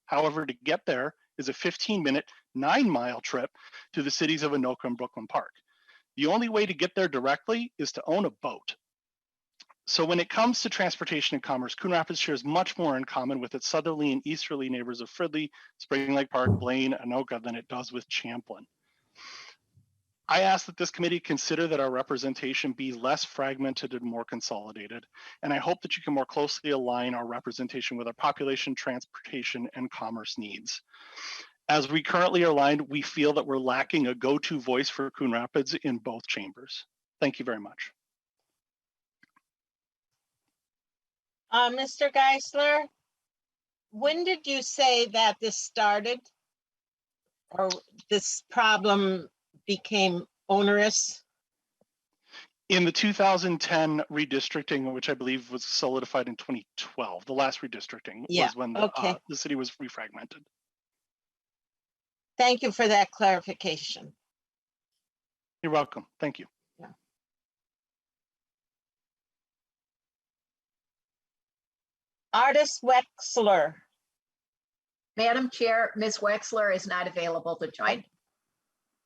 However, to get there is a 15-minute, 9-mile trip to the cities of Anoka and Brooklyn Park. The only way to get there directly is to own a boat. So when it comes to transportation and commerce, Coon Rapids shares much more in common with its southerly and easterly neighbors of Fridley, Spring Lake Park, Blaine, Anoka than it does with Champlin. I ask that this committee consider that our representation be less fragmented and more consolidated. And I hope that you can more closely align our representation with our population, transportation, and commerce needs. As we currently are aligned, we feel that we're lacking a go-to voice for Coon Rapids in both chambers. Thank you very much. Mr. Geisler, when did you say that this started? Or this problem became onerous? In the 2010 redistricting, which I believe was solidified in 2012, the last redistricting was when the city was refragmented. Thank you for that clarification. You're welcome. Thank you. Yeah. Artis Wexler. Madam Chair, Ms. Wexler is not available to join.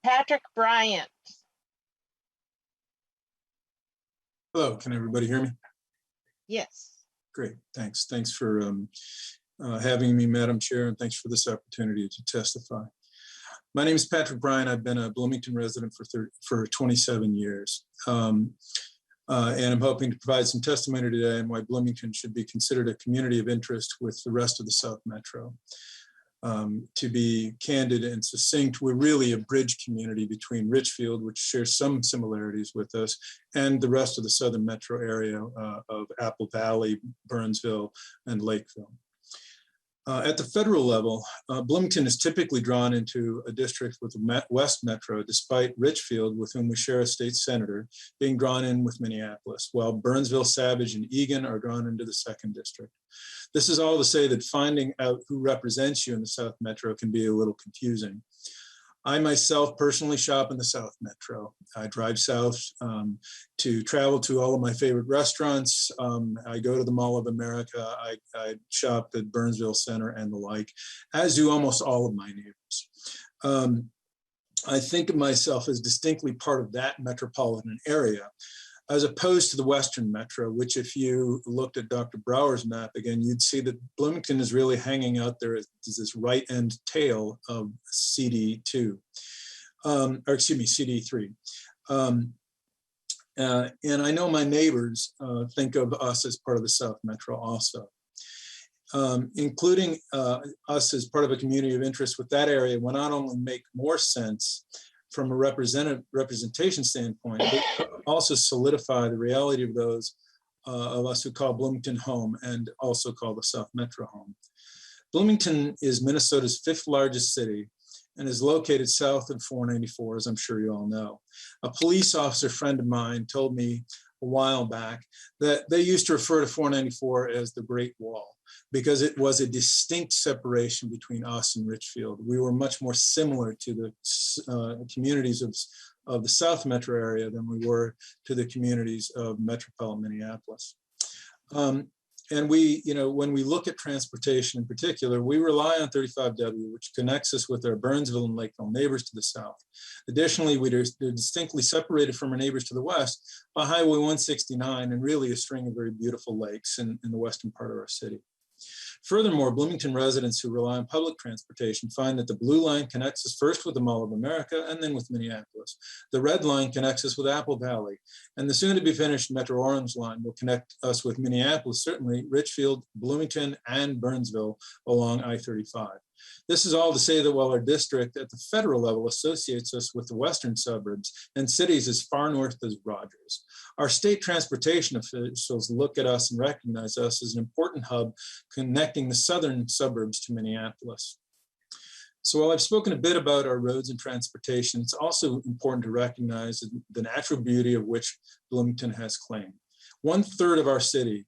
Patrick Bryant. Hello, can everybody hear me? Yes. Great, thanks. Thanks for having me, Madam Chair, and thanks for this opportunity to testify. My name is Patrick Bryant. I've been a Bloomington resident for 27 years. And I'm hoping to provide some testimony today on why Bloomington should be considered a community of interest with the rest of the South Metro. To be candid and succinct, we're really a bridge community between Richfield, which shares some similarities with us, and the rest of the Southern Metro area of Apple Valley, Burnsville, and Lakeville. At the federal level, Bloomington is typically drawn into a district with the West Metro, despite Richfield, with whom we share a state senator, being drawn in with Minneapolis, while Burnsville, Savage, and Eagan are drawn into the 2nd district. This is all to say that finding out who represents you in the South Metro can be a little confusing. I myself personally shop in the South Metro. I drive south to travel to all of my favorite restaurants. I go to the Mall of America. I shop at Burnsville Center and the like, as do almost all of my neighbors. I think of myself as distinctly part of that metropolitan area, as opposed to the Western Metro, which if you looked at Dr. Brower's map again, you'd see that Bloomington is really hanging out there as this right end tail of CD2, or excuse me, CD3. And I know my neighbors think of us as part of the South Metro also. Including us as part of a community of interest with that area will not only make more sense from a representation standpoint, but also solidify the reality of those of us who call Bloomington home and also call the South Metro home. Bloomington is Minnesota's 5th largest city and is located south of 494, as I'm sure you all know. A police officer friend of mine told me a while back that they used to refer to 494 as the Great Wall, because it was a distinct separation between us and Richfield. We were much more similar to the communities of the South Metro area than we were to the communities of metropolitan Minneapolis. And we, when we look at transportation in particular, we rely on 35W, which connects us with our Burnsville and Lakeville neighbors to the south. Additionally, we're distinctly separated from our neighbors to the west by Highway 169 and really a string of very beautiful lakes in the western part of our city. Furthermore, Bloomington residents who rely on public transportation find that the Blue Line connects us first with the Mall of America and then with Minneapolis. The Red Line connects us with Apple Valley, and the soon-to-be-finished Metro Orange Line will connect us with Minneapolis, certainly Richfield, Bloomington, and Burnsville along I-35. This is all to say that while our district at the federal level associates us with the western suburbs and cities as far north as Rogers, our state transportation officials look at us and recognize us as an important hub connecting the southern suburbs to Minneapolis. So while I've spoken a bit about our roads and transportation, it's also important to recognize the natural beauty of which Bloomington has claim. 1/3 of our city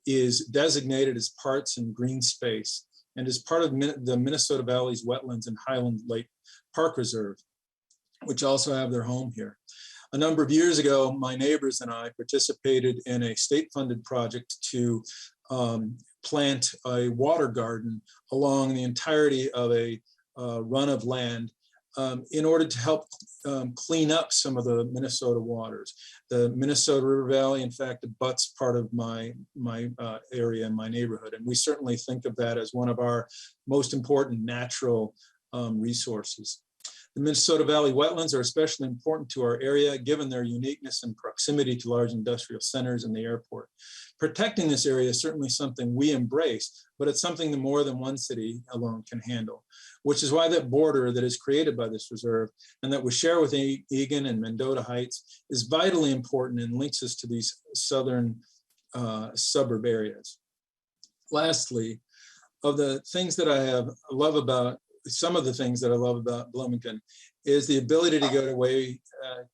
is designated as parks and green space and is part of the Minnesota Valley's Wetlands and Highland Lake Park Reserve, which also have their home here. A number of years ago, my neighbors and I participated in a state-funded project to plant a water garden along the entirety of a run of land in order to help clean up some of the Minnesota waters. The Minnesota River Valley, in fact, abuts part of my area and my neighborhood. And we certainly think of that as one of our most important natural resources. The Minnesota Valley wetlands are especially important to our area, given their uniqueness and proximity to large industrial centers and the airport. Protecting this area is certainly something we embrace, but it's something that more than one city alone can handle, which is why that border that is created by this reserve and that we share with Eagan and Mendota Heights is vitally important and links us to these southern suburb areas. Lastly, of the things that some of the things that I love about Bloomington is the ability to go away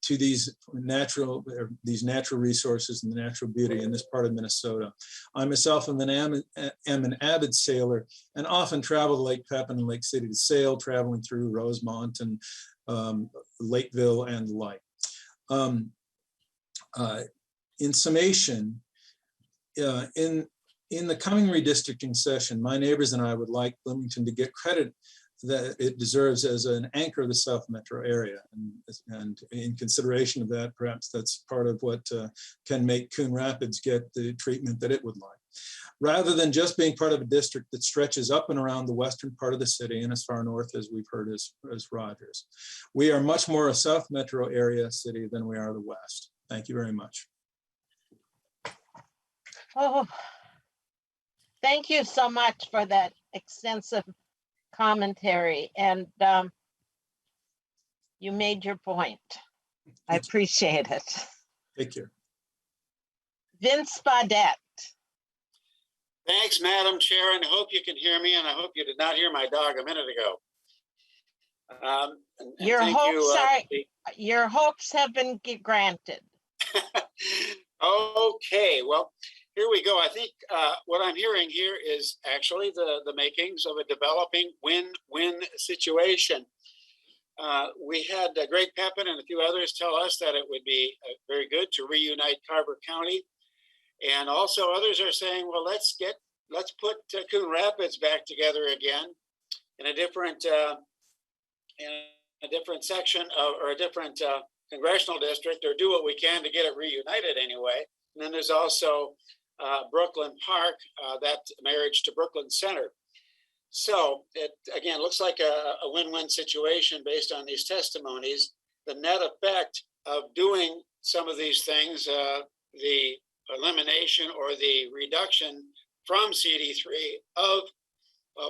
to these natural resources and the natural beauty in this part of Minnesota. I myself am an avid sailor and often travel to Lake Pepin and Lake City to sail, traveling through Rosemont and Lakeville and the like. In summation, in the coming redistricting session, my neighbors and I would like Bloomington to get credit that it deserves as an anchor of the South Metro area. And in consideration of that, perhaps that's part of what can make Coon Rapids get the treatment that it would like. Rather than just being part of a district that stretches up and around the western part of the city and as far north as we've heard as Rogers. We are much more a South Metro area city than we are the West. Thank you very much. Oh, thank you so much for that extensive commentary, and you made your point. I appreciate it. Take care. Vince Baudette. Thanks, Madam Chair, and I hope you can hear me, and I hope you did not hear my dog a minute ago. Your hopes have been granted. Okay, well, here we go. I think what I'm hearing here is actually the makings of a developing win-win situation. We had Greg Pepin and a few others tell us that it would be very good to reunite Carver County. And also others are saying, well, let's put Coon Rapids back together again in a different section or a different congressional district, or do what we can to get it reunited anyway. And then there's also Brooklyn Park, that marriage to Brooklyn Center. So it, again, looks like a win-win situation based on these testimonies. The net effect of doing some of these things, the elimination or the reduction from CD3 of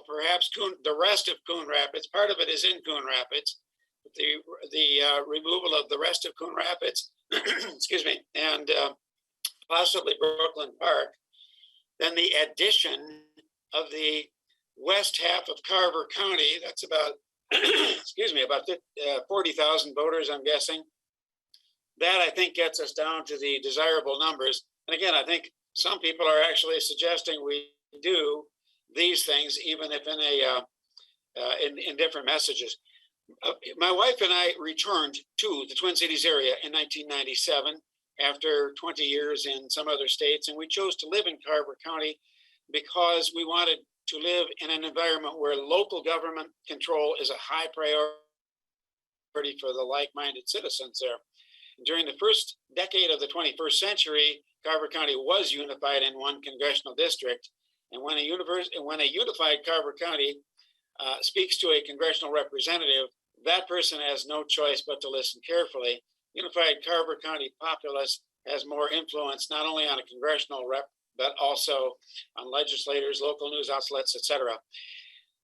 perhaps the rest of Coon Rapids, part of it is in Coon Rapids, the removal of the rest of Coon Rapids, excuse me, and possibly Brooklyn Park, then the addition of the west half of Carver County, that's about, excuse me, about 40,000 voters, I'm guessing. That, I think, gets us down to the desirable numbers. And again, I think some people are actually suggesting we do these things, even if in different messages. My wife and I returned to the Twin Cities area in 1997 after 20 years in some other states, and we chose to live in Carver County because we wanted to live in an environment where local government control is a high priority for the like-minded citizens there. During the first decade of the 21st century, Carver County was unified in one congressional district, And when a unified Carver County speaks to a congressional representative, that person has no choice but to listen carefully. Unified Carver County populace has more influence not only on a congressional rep, but also on legislators, local news outlets, etc.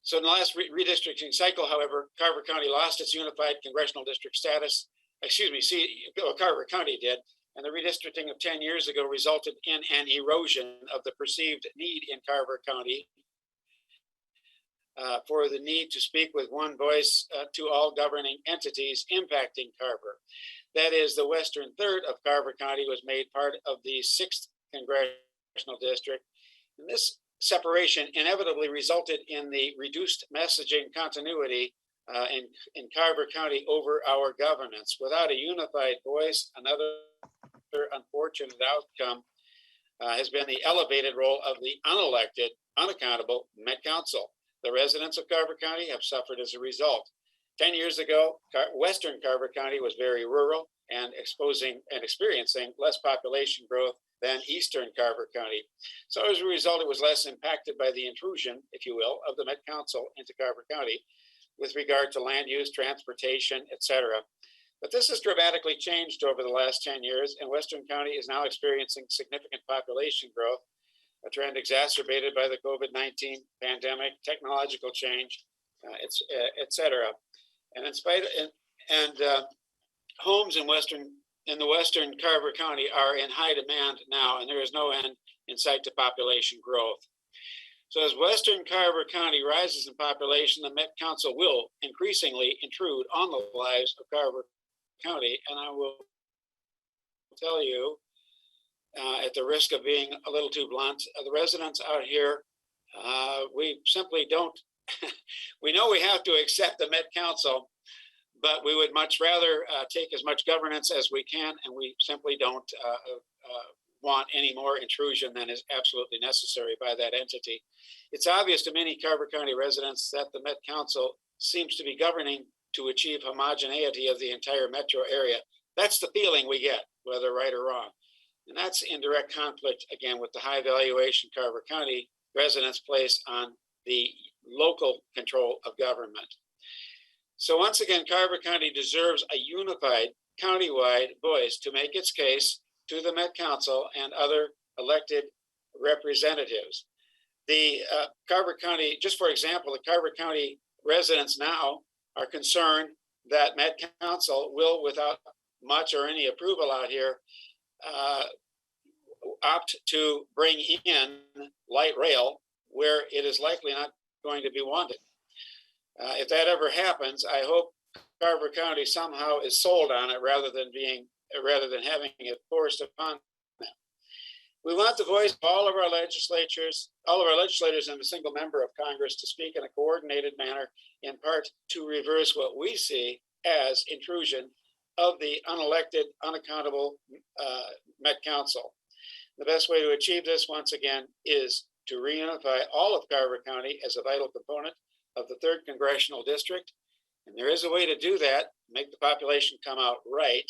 So in the last redistricting cycle, however, Carver County lost its unified congressional district status. Carver County did. And the redistricting of 10 years ago resulted in an erosion of the perceived need in Carver County for the need to speak with one voice to all governing entities impacting Carver. That is, the western third of Carver County was made part of the 6th Congressional District. And this separation inevitably resulted in the reduced messaging continuity in Carver County over our governance. Without a unified voice, another unfortunate outcome has been the elevated role of the unelected, unaccountable Met Council. The residents of Carver County have suffered as a result. 10 years ago, Western Carver County was very rural and experiencing less population growth than Eastern Carver County. So as a result, it was less impacted by the intrusion, if you will, of the Met Council into Carver County with regard to land use, transportation, etc. But this has dramatically changed over the last 10 years, and Western County is now experiencing significant population growth, a trend exacerbated by the COVID-19 pandemic, technological change, etc. And in spite of, homes in the Western Carver County are in high demand now, and there is no end in sight to population growth. So as Western Carver County rises in population, the Met Council will increasingly intrude on the lives of Carver County. And I will tell you, at the risk of being a little too blunt, the residents out here, we simply don't, we know we have to accept the Met Council, but we would much rather take as much governance as we can, and we simply don't want any more intrusion than is absolutely necessary by that entity. It's obvious to many Carver County residents that the Met Council seems to be governing to achieve homogeneity of the entire metro area. That's the feeling we get, whether right or wrong. And that's in direct conflict, again, with the high valuation Carver County residents place on the local control of government. So once again, Carver County deserves a unified countywide voice to make its case to the Met Council and other elected representatives. The Carver County, just for example, the Carver County residents now are concerned that Met Council will, without much or any approval out here, opt to bring in light rail where it is likely not going to be wanted. If that ever happens, I hope Carver County somehow is sold on it rather than having it forced upon them. We want the voice of all of our legislators and a single member of Congress to speak in a coordinated manner, in part to reverse what we see as intrusion of the unelected, unaccountable Met Council. The best way to achieve this, once again, is to reunify all of Carver County as a vital component of the 3rd Congressional District. And there is a way to do that, make the population come out right.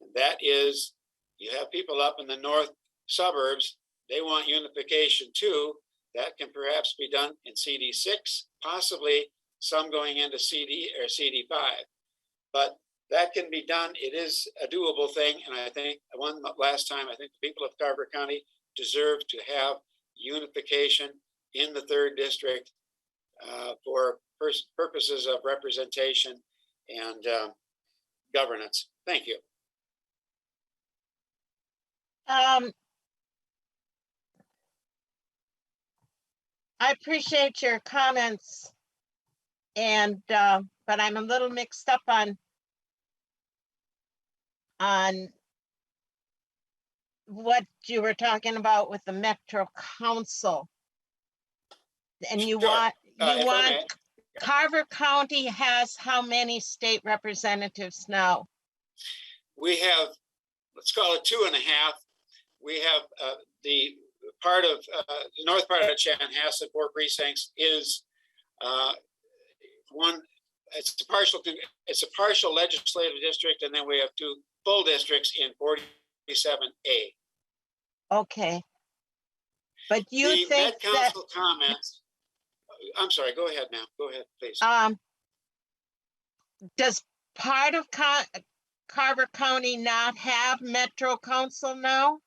And that is, you have people up in the north suburbs, they want unification too. That can perhaps be done in CD6, possibly some going into CD or CD5. But that can be done. It is a doable thing. And I think one last time, I think the people of Carver County deserve to have unification in the 3rd District for purposes of representation and governance. Thank you. I appreciate your comments, and but I'm a little mixed up on what you were talking about with the Metro Council. And you want Carver County has how many state representatives now? We have, let's call it 2.5. We have the part of the north part of Chanhassen, 4 precincts, is one. It's a partial legislative district, and then we have 2 full districts in 47A. Okay. But you The think Met Council comments, I'm sorry, go ahead now. Go ahead, please. Does part of Carver County not have Metro Council now?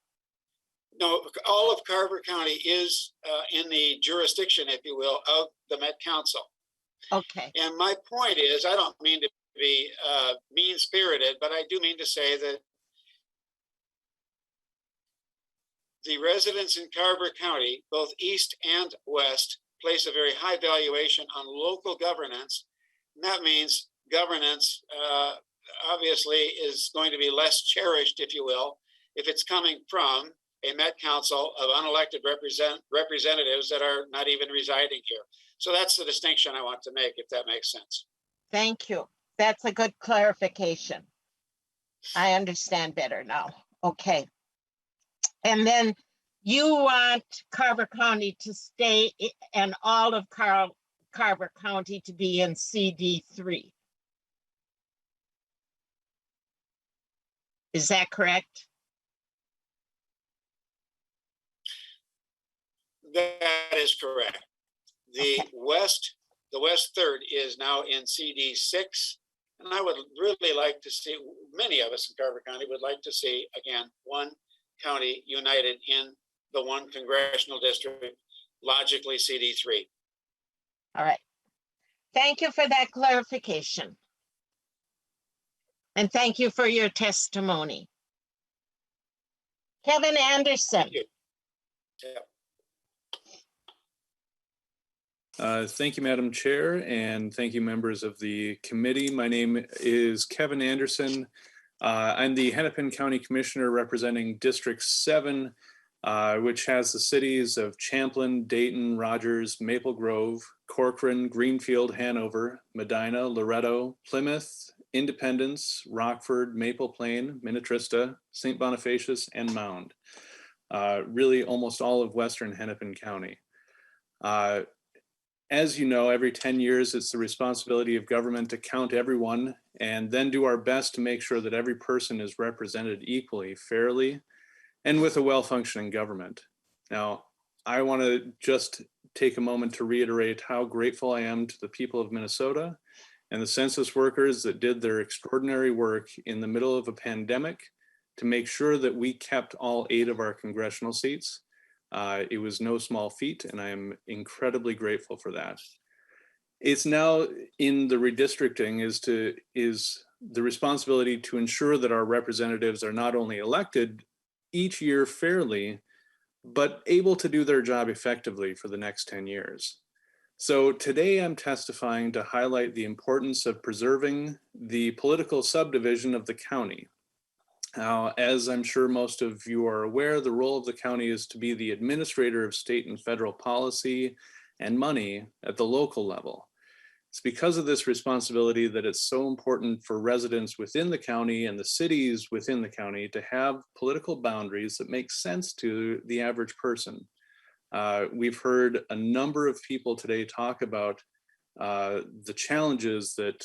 No, all of Carver County is in the jurisdiction, if you will, of the Met Council. Okay. And my point is, I don't mean to be mean-spirited, but I do mean to say that the residents in Carver County, both east and west, place a very high valuation on local governance. And that means governance obviously is going to be less cherished, if you will, if it's coming from a Met Council of unelected representatives that are not even residing here. So that's the distinction I want to make, if that makes sense. Thank you. That's a good clarification. I understand better now. Okay. And then you want Carver County to stay and all of Carver County to be in CD3. Is that correct? That is correct. The west third is now in CD6. And I would really like to see, many of us in Carver County would like to see, again, one county united in the one congressional district, logically CD3. All right. Thank you for that clarification. And thank you for your testimony. Kevin Anderson. Thank you. Thank you, Madam Chair, and thank you, members of the committee. My name is Kevin Anderson. I'm the Hennepin County Commissioner representing District 7, which has the cities of Champlin, Dayton, Rogers, Maple Grove, Corcoran, Greenfield, Hanover, Medina, Loretto, Plymouth, Independence, Rockford, Maple Plain, Minnetrista, St. Bonifacius, and Mound. Really almost all of Western Hennepin County. As you know, every 10 years, it's the responsibility of government to count everyone and then do our best to make sure that every person is represented equally, fairly, and with a well-functioning government. Now, I want to just take a moment to reiterate how grateful I am to the people of Minnesota and the census workers that did their extraordinary work in the middle of a pandemic to make sure that we kept all 8 of our congressional seats. It was no small feat, and I am incredibly grateful for that. It's now in the redistricting is the responsibility to ensure that our representatives are not only elected each year fairly, but able to do their job effectively for the next 10 years. So today I'm testifying to highlight the importance of preserving the political subdivision of the county. Now, as I'm sure most of you are aware, the role of the county is to be the administrator of state and federal policy and money at the local level. It's because of this responsibility that it's so important for residents within the county and the cities within the county to have political boundaries that make sense to the average person. We've heard a number of people today talk about the challenges that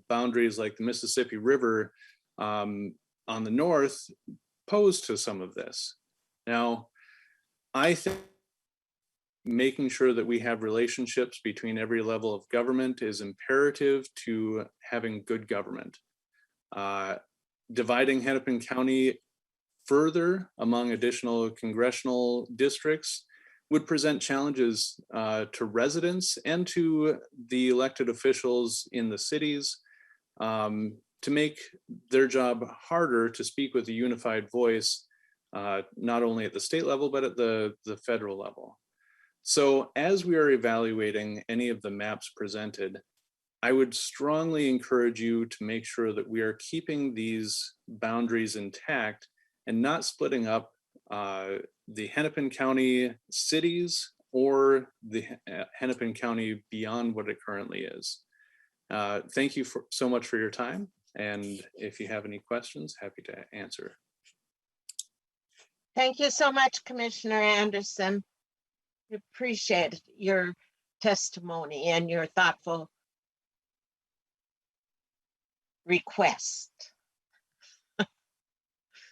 boundaries like the Mississippi River on the north pose to some of this. Now, I think making sure that we have relationships between every level of government is imperative to having good government. Dividing Hennepin County further among additional congressional districts would present challenges to residents and to the elected officials in the cities to make their job harder to speak with a unified voice, not only at the state level, but at the federal level. So as we are evaluating any of the maps presented, I would strongly encourage you to make sure that we are keeping these boundaries intact and not splitting up the Hennepin County cities or the Hennepin County beyond what it currently is. Thank you so much for your time. And if you have any questions, happy to answer. Thank you so much, Commissioner Anderson. We appreciate your testimony and your thoughtful request.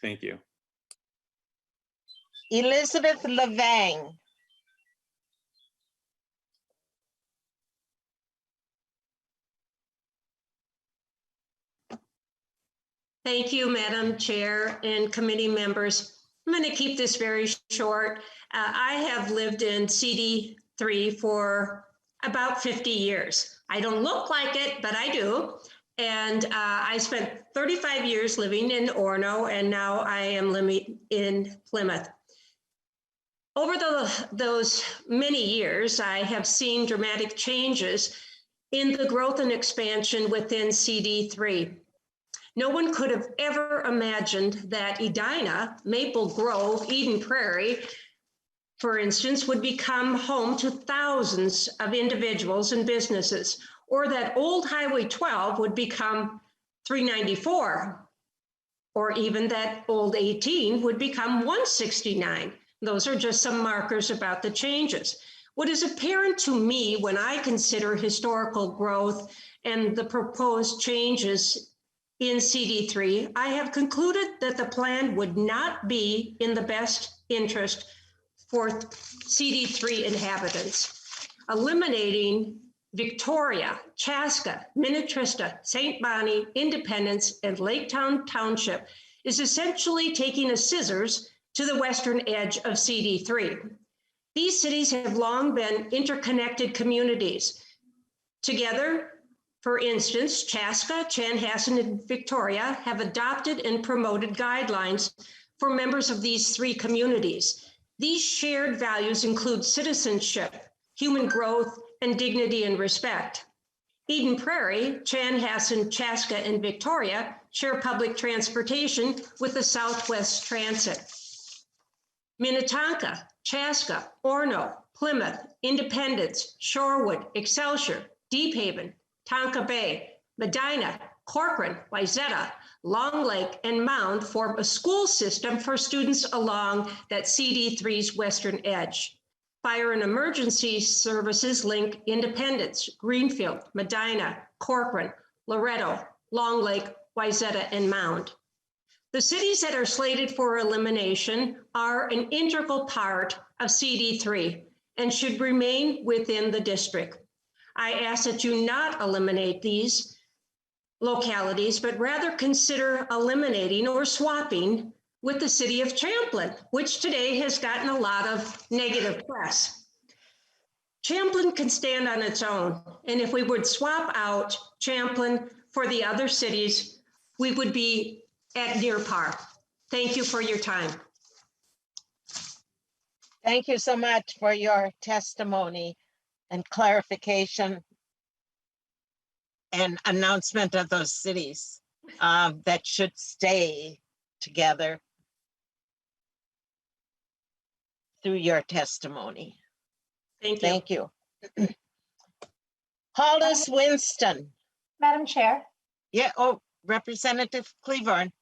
Thank you. Elizabeth Levang. Thank you, Madam Chair and committee members. I'm going to keep this very short. I have lived in CD3 for about 50 years. I don't look like it, but I do. And I spent 35 years living in Orono, and now I am living in Plymouth. Over those many years, I have seen dramatic changes in the growth and expansion within CD3. No one could have ever imagined that Edina, Maple Grove, Eden Prairie, for instance, would become home to thousands of individuals and businesses, or that Old Highway 12 would become 394, or even that Old 18 would become 169. Those are just some markers about the changes. What is apparent to me when I consider historical growth and the proposed changes in CD3, I have concluded that the plan would not be in the best interest for CD3 inhabitants. Eliminating Victoria, Chaska, Minnetrista, St. Bonnie, Independence, and Laketown Township is essentially taking a scissors to the western edge of CD3. These cities have long been interconnected communities. Together, for instance, Chaska, Chanhassen, and Victoria have adopted and promoted guidelines for members of these three communities. These shared values include citizenship, human growth, and dignity and respect. Eden Prairie, Chanhassen, Chaska, and Victoria share public transportation with the Southwest Transit. Minnetonka, Chaska, Orono, Plymouth, Independence, Shorewood, Excelsior, Deep Haven, Tonka Bay, Medina, Corcoran, Wayzata, Long Lake, and Mound form a school system for students along that CD3's western edge. Fire and emergency services link Independence, Greenfield, Medina, Corcoran, Loretto, Long Lake, Wayzata, and Mound. The cities that are slated for elimination are an integral part of CD3 and should remain within the district. I ask that you not eliminate these localities, but rather consider eliminating or swapping with the city of Champlin, which today has gotten a lot of negative press. Champlin can stand on its own, and if we would swap out Champlin for the other cities, we would be at near par. Thank you for your time. Thank you so much for your testimony and clarification and announcement of those cities that should stay together through your testimony. Thank you. Thank you. Hollis Winston. Madam Chair. Yeah, oh, Representative Cleburne.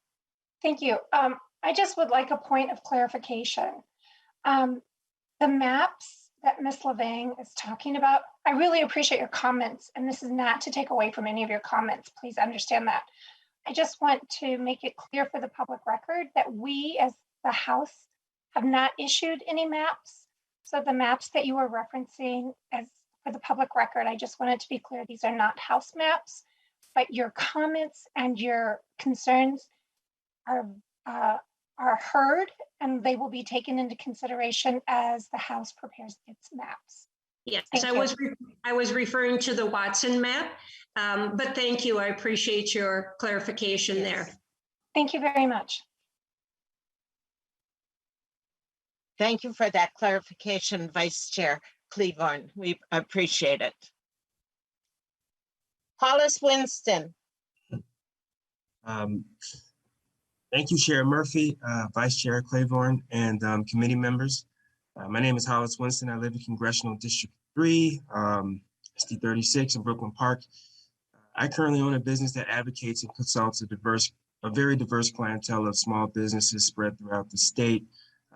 Thank you. I just would like a point of clarification. The maps that Ms. Levang is talking about, I really appreciate your comments, and this is not to take away from any of your comments. Please understand that. I just want to make it clear for the public record that we as the House have not issued any maps. So the maps that you are referencing, as for the public record, I just want it to be clear, these are not House maps, but your comments and your concerns are heard, and they will be taken into consideration as the House prepares its maps. Yes, Thank I was referring to the Watson map, but thank you. I appreciate your clarification there. Thank you very much. Thank you for that clarification, Vice Chair Cleburne. We appreciate it. Hollis Winston. Thank you, Chair Murphy, Vice Chair Claiborne, and committee members. My name is Hollis Winston. I live in Congressional District 3, SD 36 in Brooklyn Park. I currently own a business that advocates and consults a very diverse clientele of small businesses spread throughout the state,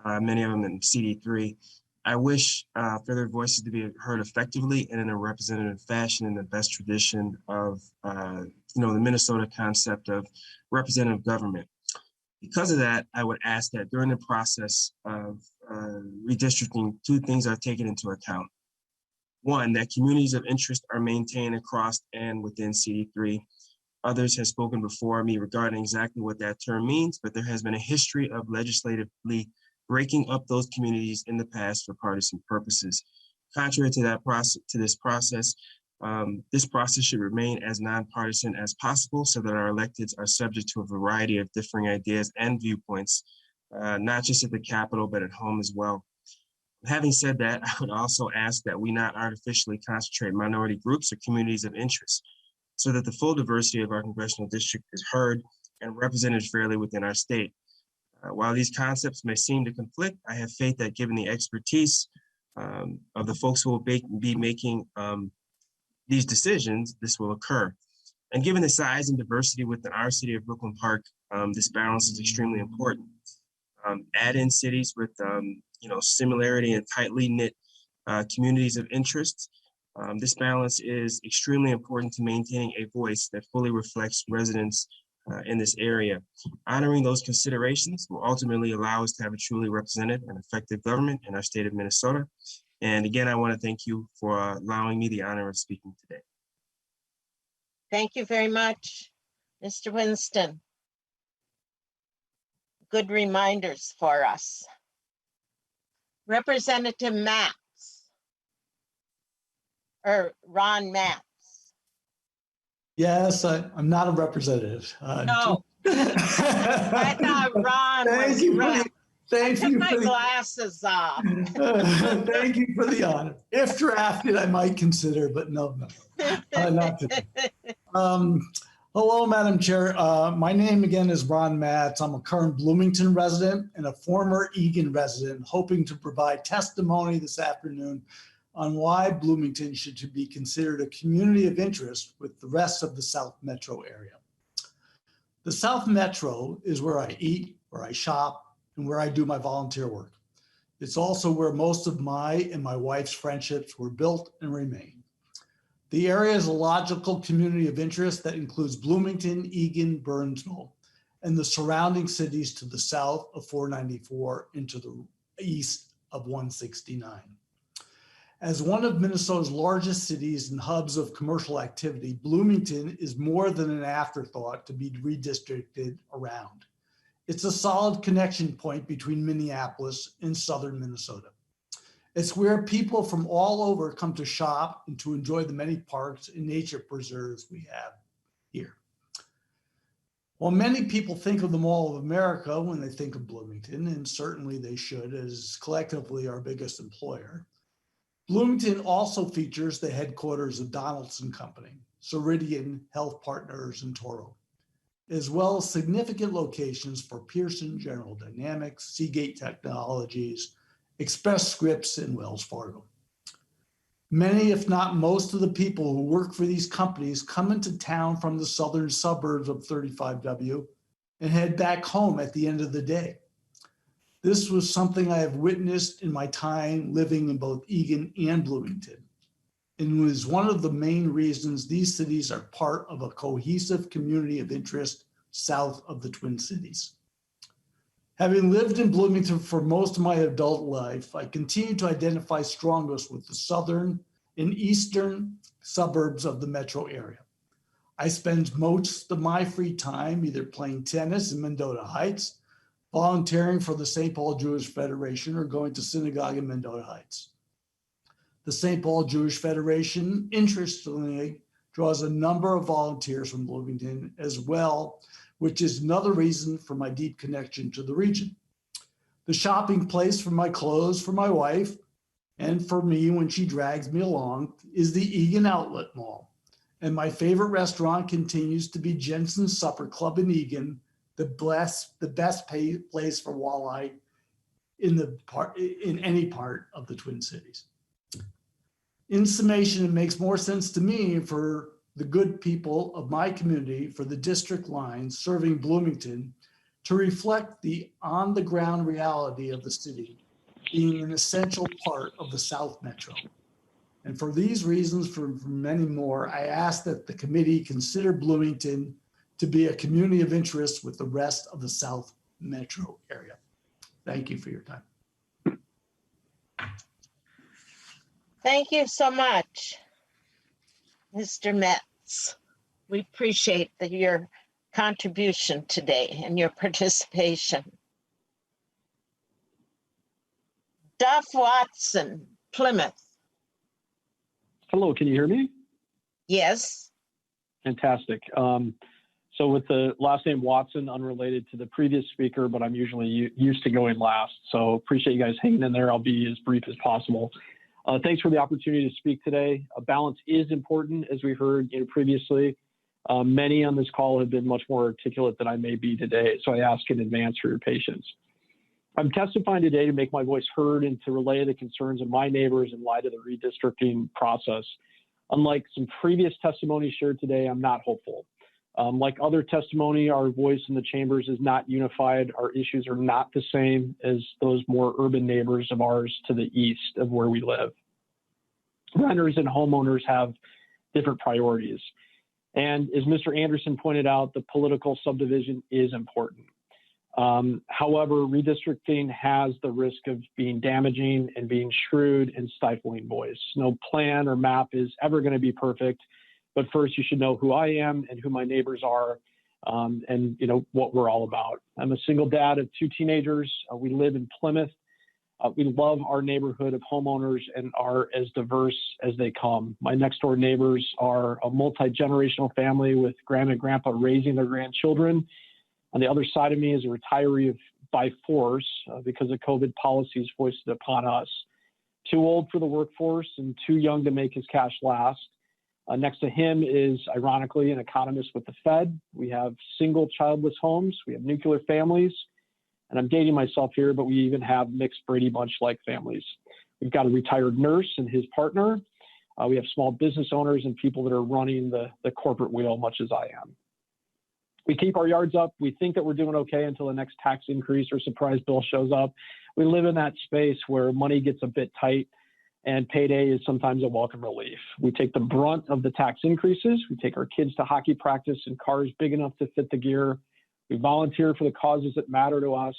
many of them in CD3. I wish for their voices to be heard effectively and in a representative fashion in the best tradition of the Minnesota concept of representative government. Because of that, I would ask that during the process of redistricting, two things are taken into account. One, that communities of interest are maintained across and within CD3. Others have spoken before me regarding exactly what that term means, but there has been a history of legislatively breaking up those communities in the past for partisan purposes. Contrary to that process, this process should remain as nonpartisan as possible so that our electeds are subject to a variety of differing ideas and viewpoints, not just at the Capitol, but at home as well. Having said that, I would also ask that we not artificially concentrate minority groups or communities of interest so that the full diversity of our congressional district is heard and represented fairly within our state. While these concepts may seem to conflict, I have faith that given the expertise of the folks who will be making these decisions, this will occur. And given the size and diversity within our city of Brooklyn Park, this balance is extremely important. Add in cities with similarity and tightly knit communities of interest. This balance is extremely important to maintaining a voice that fully reflects residents in this area. Honoring those considerations will ultimately allow us to have a truly representative and effective government in our state of Minnesota. And again, I want to thank you for allowing me the honor of speaking today. Thank you very much, Mr. Winston. Good reminders for us. Representative Ron Matz. Yes, I'm not a representative. No. I thought Ron was rep. Thank you. My glasses off. Thank you for the honor. If drafted, I might consider, but no, not today. Hello, Madam Chair. My name again is Ron Matz. I'm a current Bloomington resident and a former Eagan resident, hoping to provide testimony this afternoon on why Bloomington should be considered a community of interest with the rest of the South Metro area. The South Metro is where I eat, where I shop, and where I do my volunteer work. It's also where most of my and my wife's friendships were built and remain. The area is a logical community of interest that includes Bloomington, Eagan, Burnsville, and the surrounding cities to the south of 494 and to the east of 169. As one of Minnesota's largest cities and hubs of commercial activity, Bloomington is more than an afterthought to be redistricted around. It's a solid connection point between Minneapolis and southern Minnesota. It's where people from all over come to shop and to enjoy the many parks and nature preserves we have here. While many people think of the Mall of America when they think of Bloomington, and certainly they should, as collectively our biggest employer, Bloomington also features the headquarters of Donaldson Company, Ceridian Health Partners, and Toro, as well as significant locations for Pearson General Dynamics, Seagate Technologies, Express Scripts, and Wells Fargo. Many, if not most, of the people who work for these companies come into town from the southern suburbs of 35W and head back home at the end of the day. This was something I have witnessed in my time living in both Eagan and Bloomington, and was one of the main reasons these cities are part of a cohesive community of interest south of the Twin Cities. Having lived in Bloomington for most of my adult life, I continue to identify strongest with the southern and eastern suburbs of the metro area. I spend most of my free time either playing tennis in Mendota Heights, volunteering for the St. Paul Jewish Federation, or going to synagogue in Mendota Heights. The St. Paul Jewish Federation, interestingly, draws a number of volunteers from Bloomington as well, which is another reason for my deep connection to the region. The shopping place for my clothes for my wife and for me when she drags me along is the Eagan Outlet Mall. And my favorite restaurant continues to be Jensen's Supper Club in Eagan, the best place for walleye in any part of the Twin Cities. In summation, it makes more sense to me for the good people of my community, for the district lines serving Bloomington, to reflect the on-the-ground reality of the city being an essential part of the South Metro. And for these reasons, for many more, I ask that the committee consider Bloomington to be a community of interest with the rest of the South Metro area. Thank you for your time. Thank you so much, Mr. Metz. We appreciate your contribution today and your participation. Duff Watson, Plymouth. Hello, can you hear me? Yes. Fantastic. So with the last name Watson, unrelated to the previous speaker, but I'm usually used to going last. So appreciate you guys hanging in there. I'll be as brief as possible. Thanks for the opportunity to speak today. Balance is important, as we heard previously. Many on this call have been much more articulate than I may be today, so I ask in advance for your patience. I'm testifying today to make my voice heard and to relay the concerns of my neighbors in light of the redistricting process. Unlike some previous testimony shared today, I'm not hopeful. Like other testimony, our voice in the chambers is not unified. Our issues are not the same as those more urban neighbors of ours to the east of where we live. Renters and homeowners have different priorities. And as Mr. Anderson pointed out, the political subdivision is important. However, redistricting has the risk of being damaging and being shrewd and stifling voice. No plan or map is ever going to be perfect, but first you should know who I am and who my neighbors are, and what we're all about. I'm a single dad of 2 teenagers. We live in Plymouth. We love our neighborhood of homeowners and are as diverse as they come. My next door neighbors are a multi-generational family with grandma and grandpa raising their grandchildren. On the other side of me is a retiree by force because of COVID policies foisted upon us. Too old for the workforce and too young to make his cash last. Next to him is, ironically, an economist with the Fed. We have single childless homes. We have nuclear families. And I'm dating myself here, but we even have mixed Brady Bunch-like families. We've got a retired nurse and his partner. We have small business owners and people that are running the corporate wheel, much as I am. We keep our yards up. We think that we're doing okay until the next tax increase or surprise bill shows up. We live in that space where money gets a bit tight and payday is sometimes a welcome relief. We take the brunt of the tax increases. We take our kids to hockey practice in cars big enough to fit the gear. We volunteer for the causes that matter to us.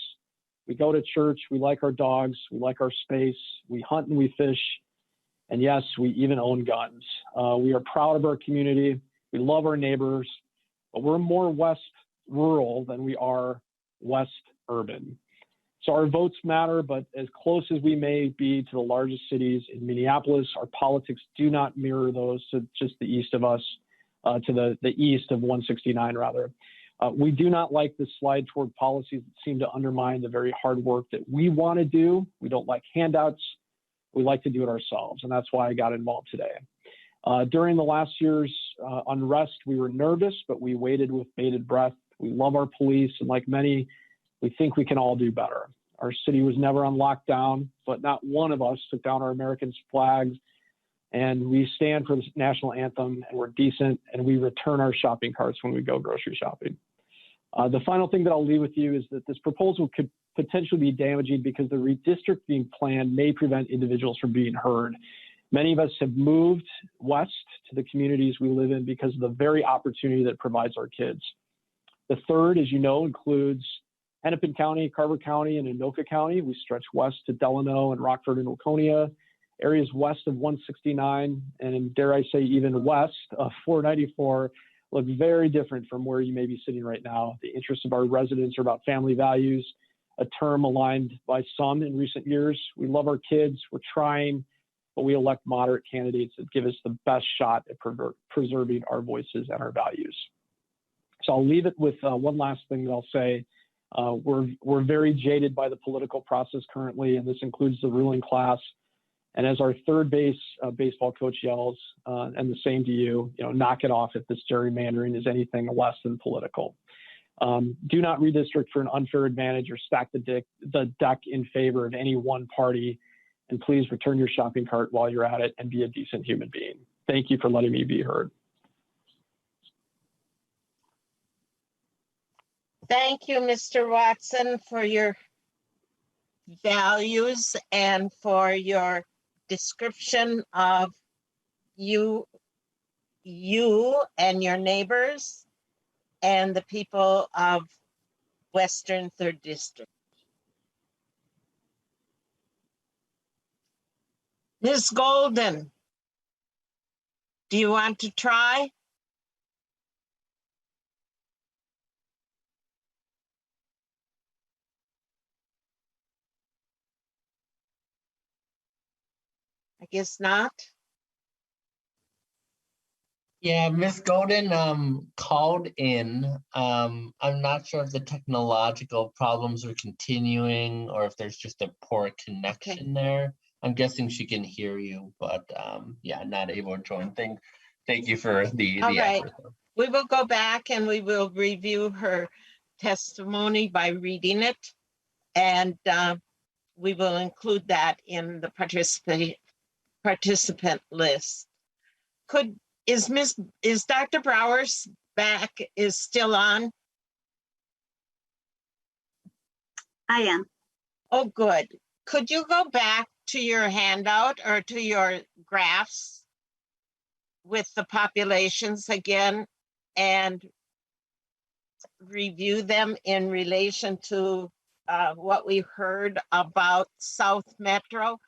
We go to church. We like our dogs. We like our space. We hunt and we fish. And yes, we even own guns. We are proud of our community. We love our neighbors. But we're more west rural than we are west urban. So our votes matter, but as close as we may be to the largest cities in Minneapolis, our politics do not mirror those to just the east of us, to the east of 169 rather. We do not like the slide toward policies that seem to undermine the very hard work that we want to do. We don't like handouts. We like to do it ourselves, and that's why I got involved today. During the last year's unrest, we were nervous, but we waited with bated breath. We love our police, and like many, we think we can all do better. Our city was never on lockdown, but not one of us took down our American flags, and we stand for the national anthem, and we're decent, and we return our shopping carts when we go grocery shopping. The final thing that I'll leave with you is that this proposal could potentially be damaging because the redistricting plan may prevent individuals from being heard. Many of us have moved west to the communities we live in because of the very opportunity that provides our kids. The third, as you know, includes Hennepin County, Carver County, and Anoka County. We stretch west to Delano and Rockford and Waconia, areas west of 169, and dare I say even west of 494 look very different from where you may be sitting right now. The interests of our residents are about family values, a term aligned by some in recent years. We love our kids, we're trying, but we elect moderate candidates that give us the best shot at preserving our voices and our values. So I'll leave it with one last thing that I'll say. We're very jaded by the political process currently, and this includes the ruling class. And as our third base baseball coach yells, and the same to you, knock it off if this gerrymandering is anything less than political. Do not redistrict for an unfair advantage or stack the deck in favor of any one party. And please return your shopping cart while you're at it and be a decent human being. Thank you for letting me be heard. Thank you, Mr. Watson, for your values and for your description of you and your neighbors and the people of Western 3rd District. Ms. Golden, do you want to try? I guess not. Yeah, Miss Golden called in. I'm not sure if the technological problems are continuing or if there's just a poor connection there. I'm guessing she can hear you, but yeah, not able to join. Thank you for the All right. effort. We will go back and we will review her testimony by reading it. And we will include that in the participant list. Is Dr. Brower's back is still on? I am. Oh, good. Could you go back to your handout or to your graphs with the populations again and review them in relation to what we heard about South Metro,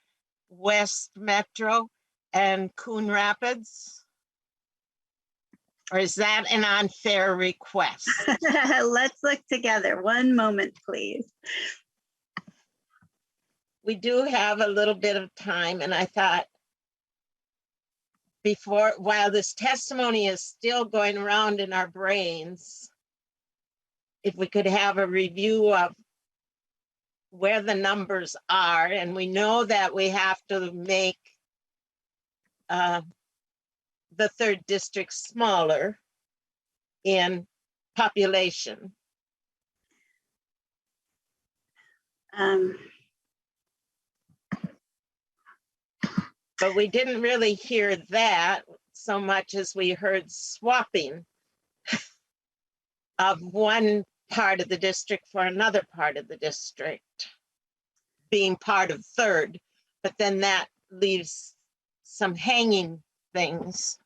West Metro, and Coon Rapids? Or is that an unfair request? Let's look together. One moment, please. We do have a little bit of time, and I thought while this testimony is still going around in our brains, if we could have a review of where the numbers are, and we know that we have to make the 3rd district smaller in population. But we didn't really hear that so much as we heard swapping of one part of the district for another part of the district being part of 3rd, but then that leaves some hanging things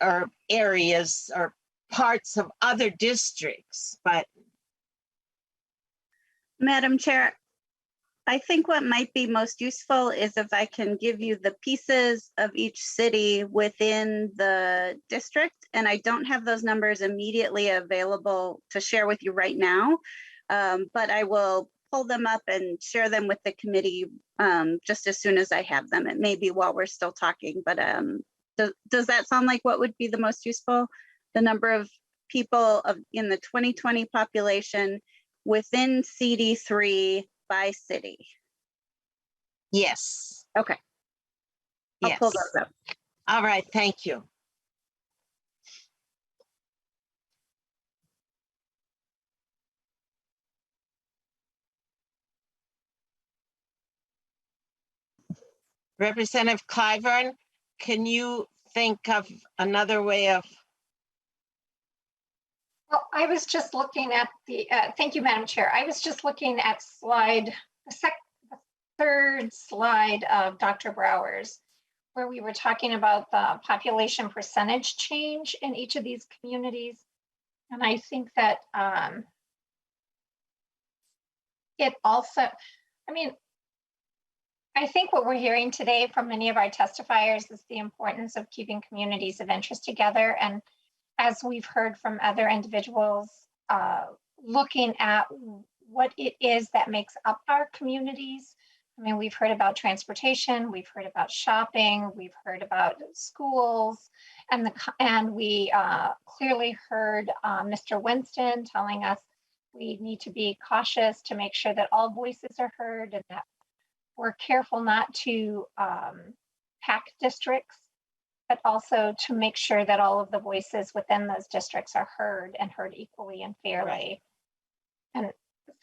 or areas or parts of other districts. But Madam Chair, I think what might be most useful is if I can give you the pieces of each city within the district, and I don't have those numbers immediately available to share with you right now, but I will pull them up and share them with the committee just as soon as I have them. It may be while we're still talking, but does that sound like what would be the most useful? The number of people in the 2020 population within CD3 by city? Yes. Okay. I'll pull those up. All right, thank you. Representative Clyburn, can you think of another way of? Well, I was just looking at the, thank you, Madam Chair. I was just looking at the 3rd slide of Dr. Brower's, where we were talking about the population percentage change in each of these communities. And I think that it also, I think what we're hearing today from many of our testifiers is the importance of keeping communities of interest together. And as we've heard from other individuals, looking at what it is that makes up our communities. We've heard about transportation, we've heard about shopping, we've heard about schools, and we clearly heard Mr. Winston telling us we need to be cautious to make sure that all voices are heard and that we're careful not to pack districts, but also to make sure that all of the voices within those districts are heard and heard equally and fairly. And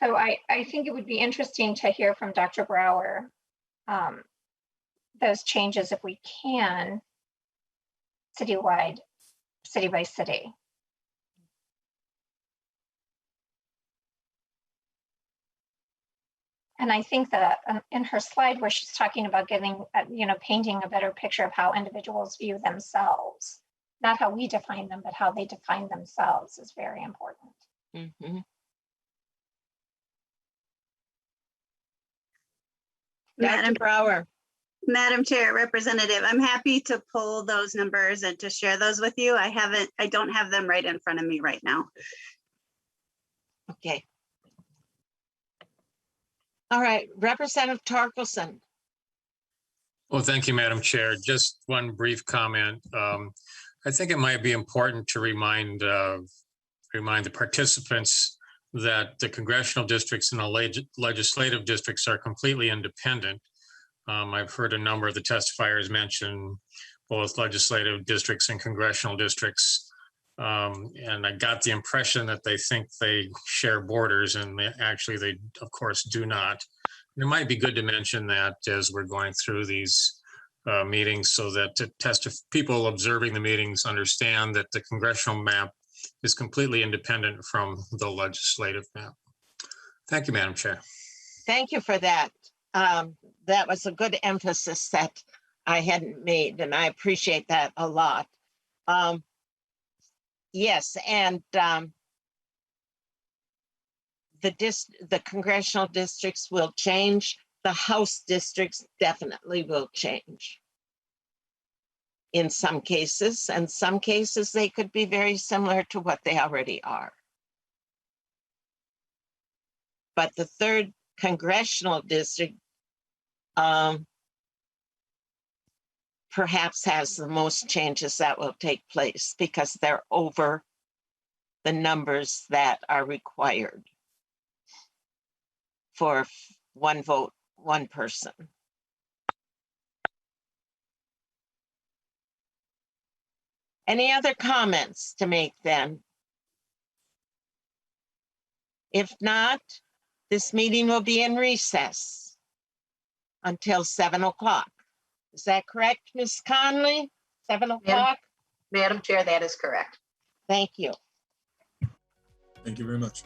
so I think it would be interesting to hear from Dr. Brower those changes if we can, citywide, city by city. And I think that in her slide where she's talking about getting, painting a better picture of how individuals view themselves, not how we define them, but how they define themselves is very important. Mm-hmm. Madam Brower. Madam Chair, Representative, I'm happy to pull those numbers and to share those with you. I don't have them right in front of me right now. Okay. All right, Representative Torkelson. Well, thank you, Madam Chair. Just one brief comment. I think it might be important to remind the participants that the congressional districts and the legislative districts are completely independent. I've heard a number of the testifiers mention both legislative districts and congressional districts. And I got the impression that they think they share borders, and actually they, of course, do not. And it might be good to mention that as we're going through these meetings, so that people observing the meetings understand that the congressional map is completely independent from the legislative map. Thank you, Madam Chair. Thank you for that. That was a good emphasis that I hadn't made, and I appreciate that a lot. Yes, and the congressional districts will change. The House districts definitely will change in some cases, and some cases they could be very similar to what they already are. But the 3rd congressional district perhaps has the most changes that will take place because they're over the numbers that are required for 1 vote, 1 person. Any other comments to make then? If not, this meeting will be in recess until 7 o'clock. Is that correct, Ms. Conley? 7 o'clock? Madam Chair, that is correct. Thank you. Thank you very much.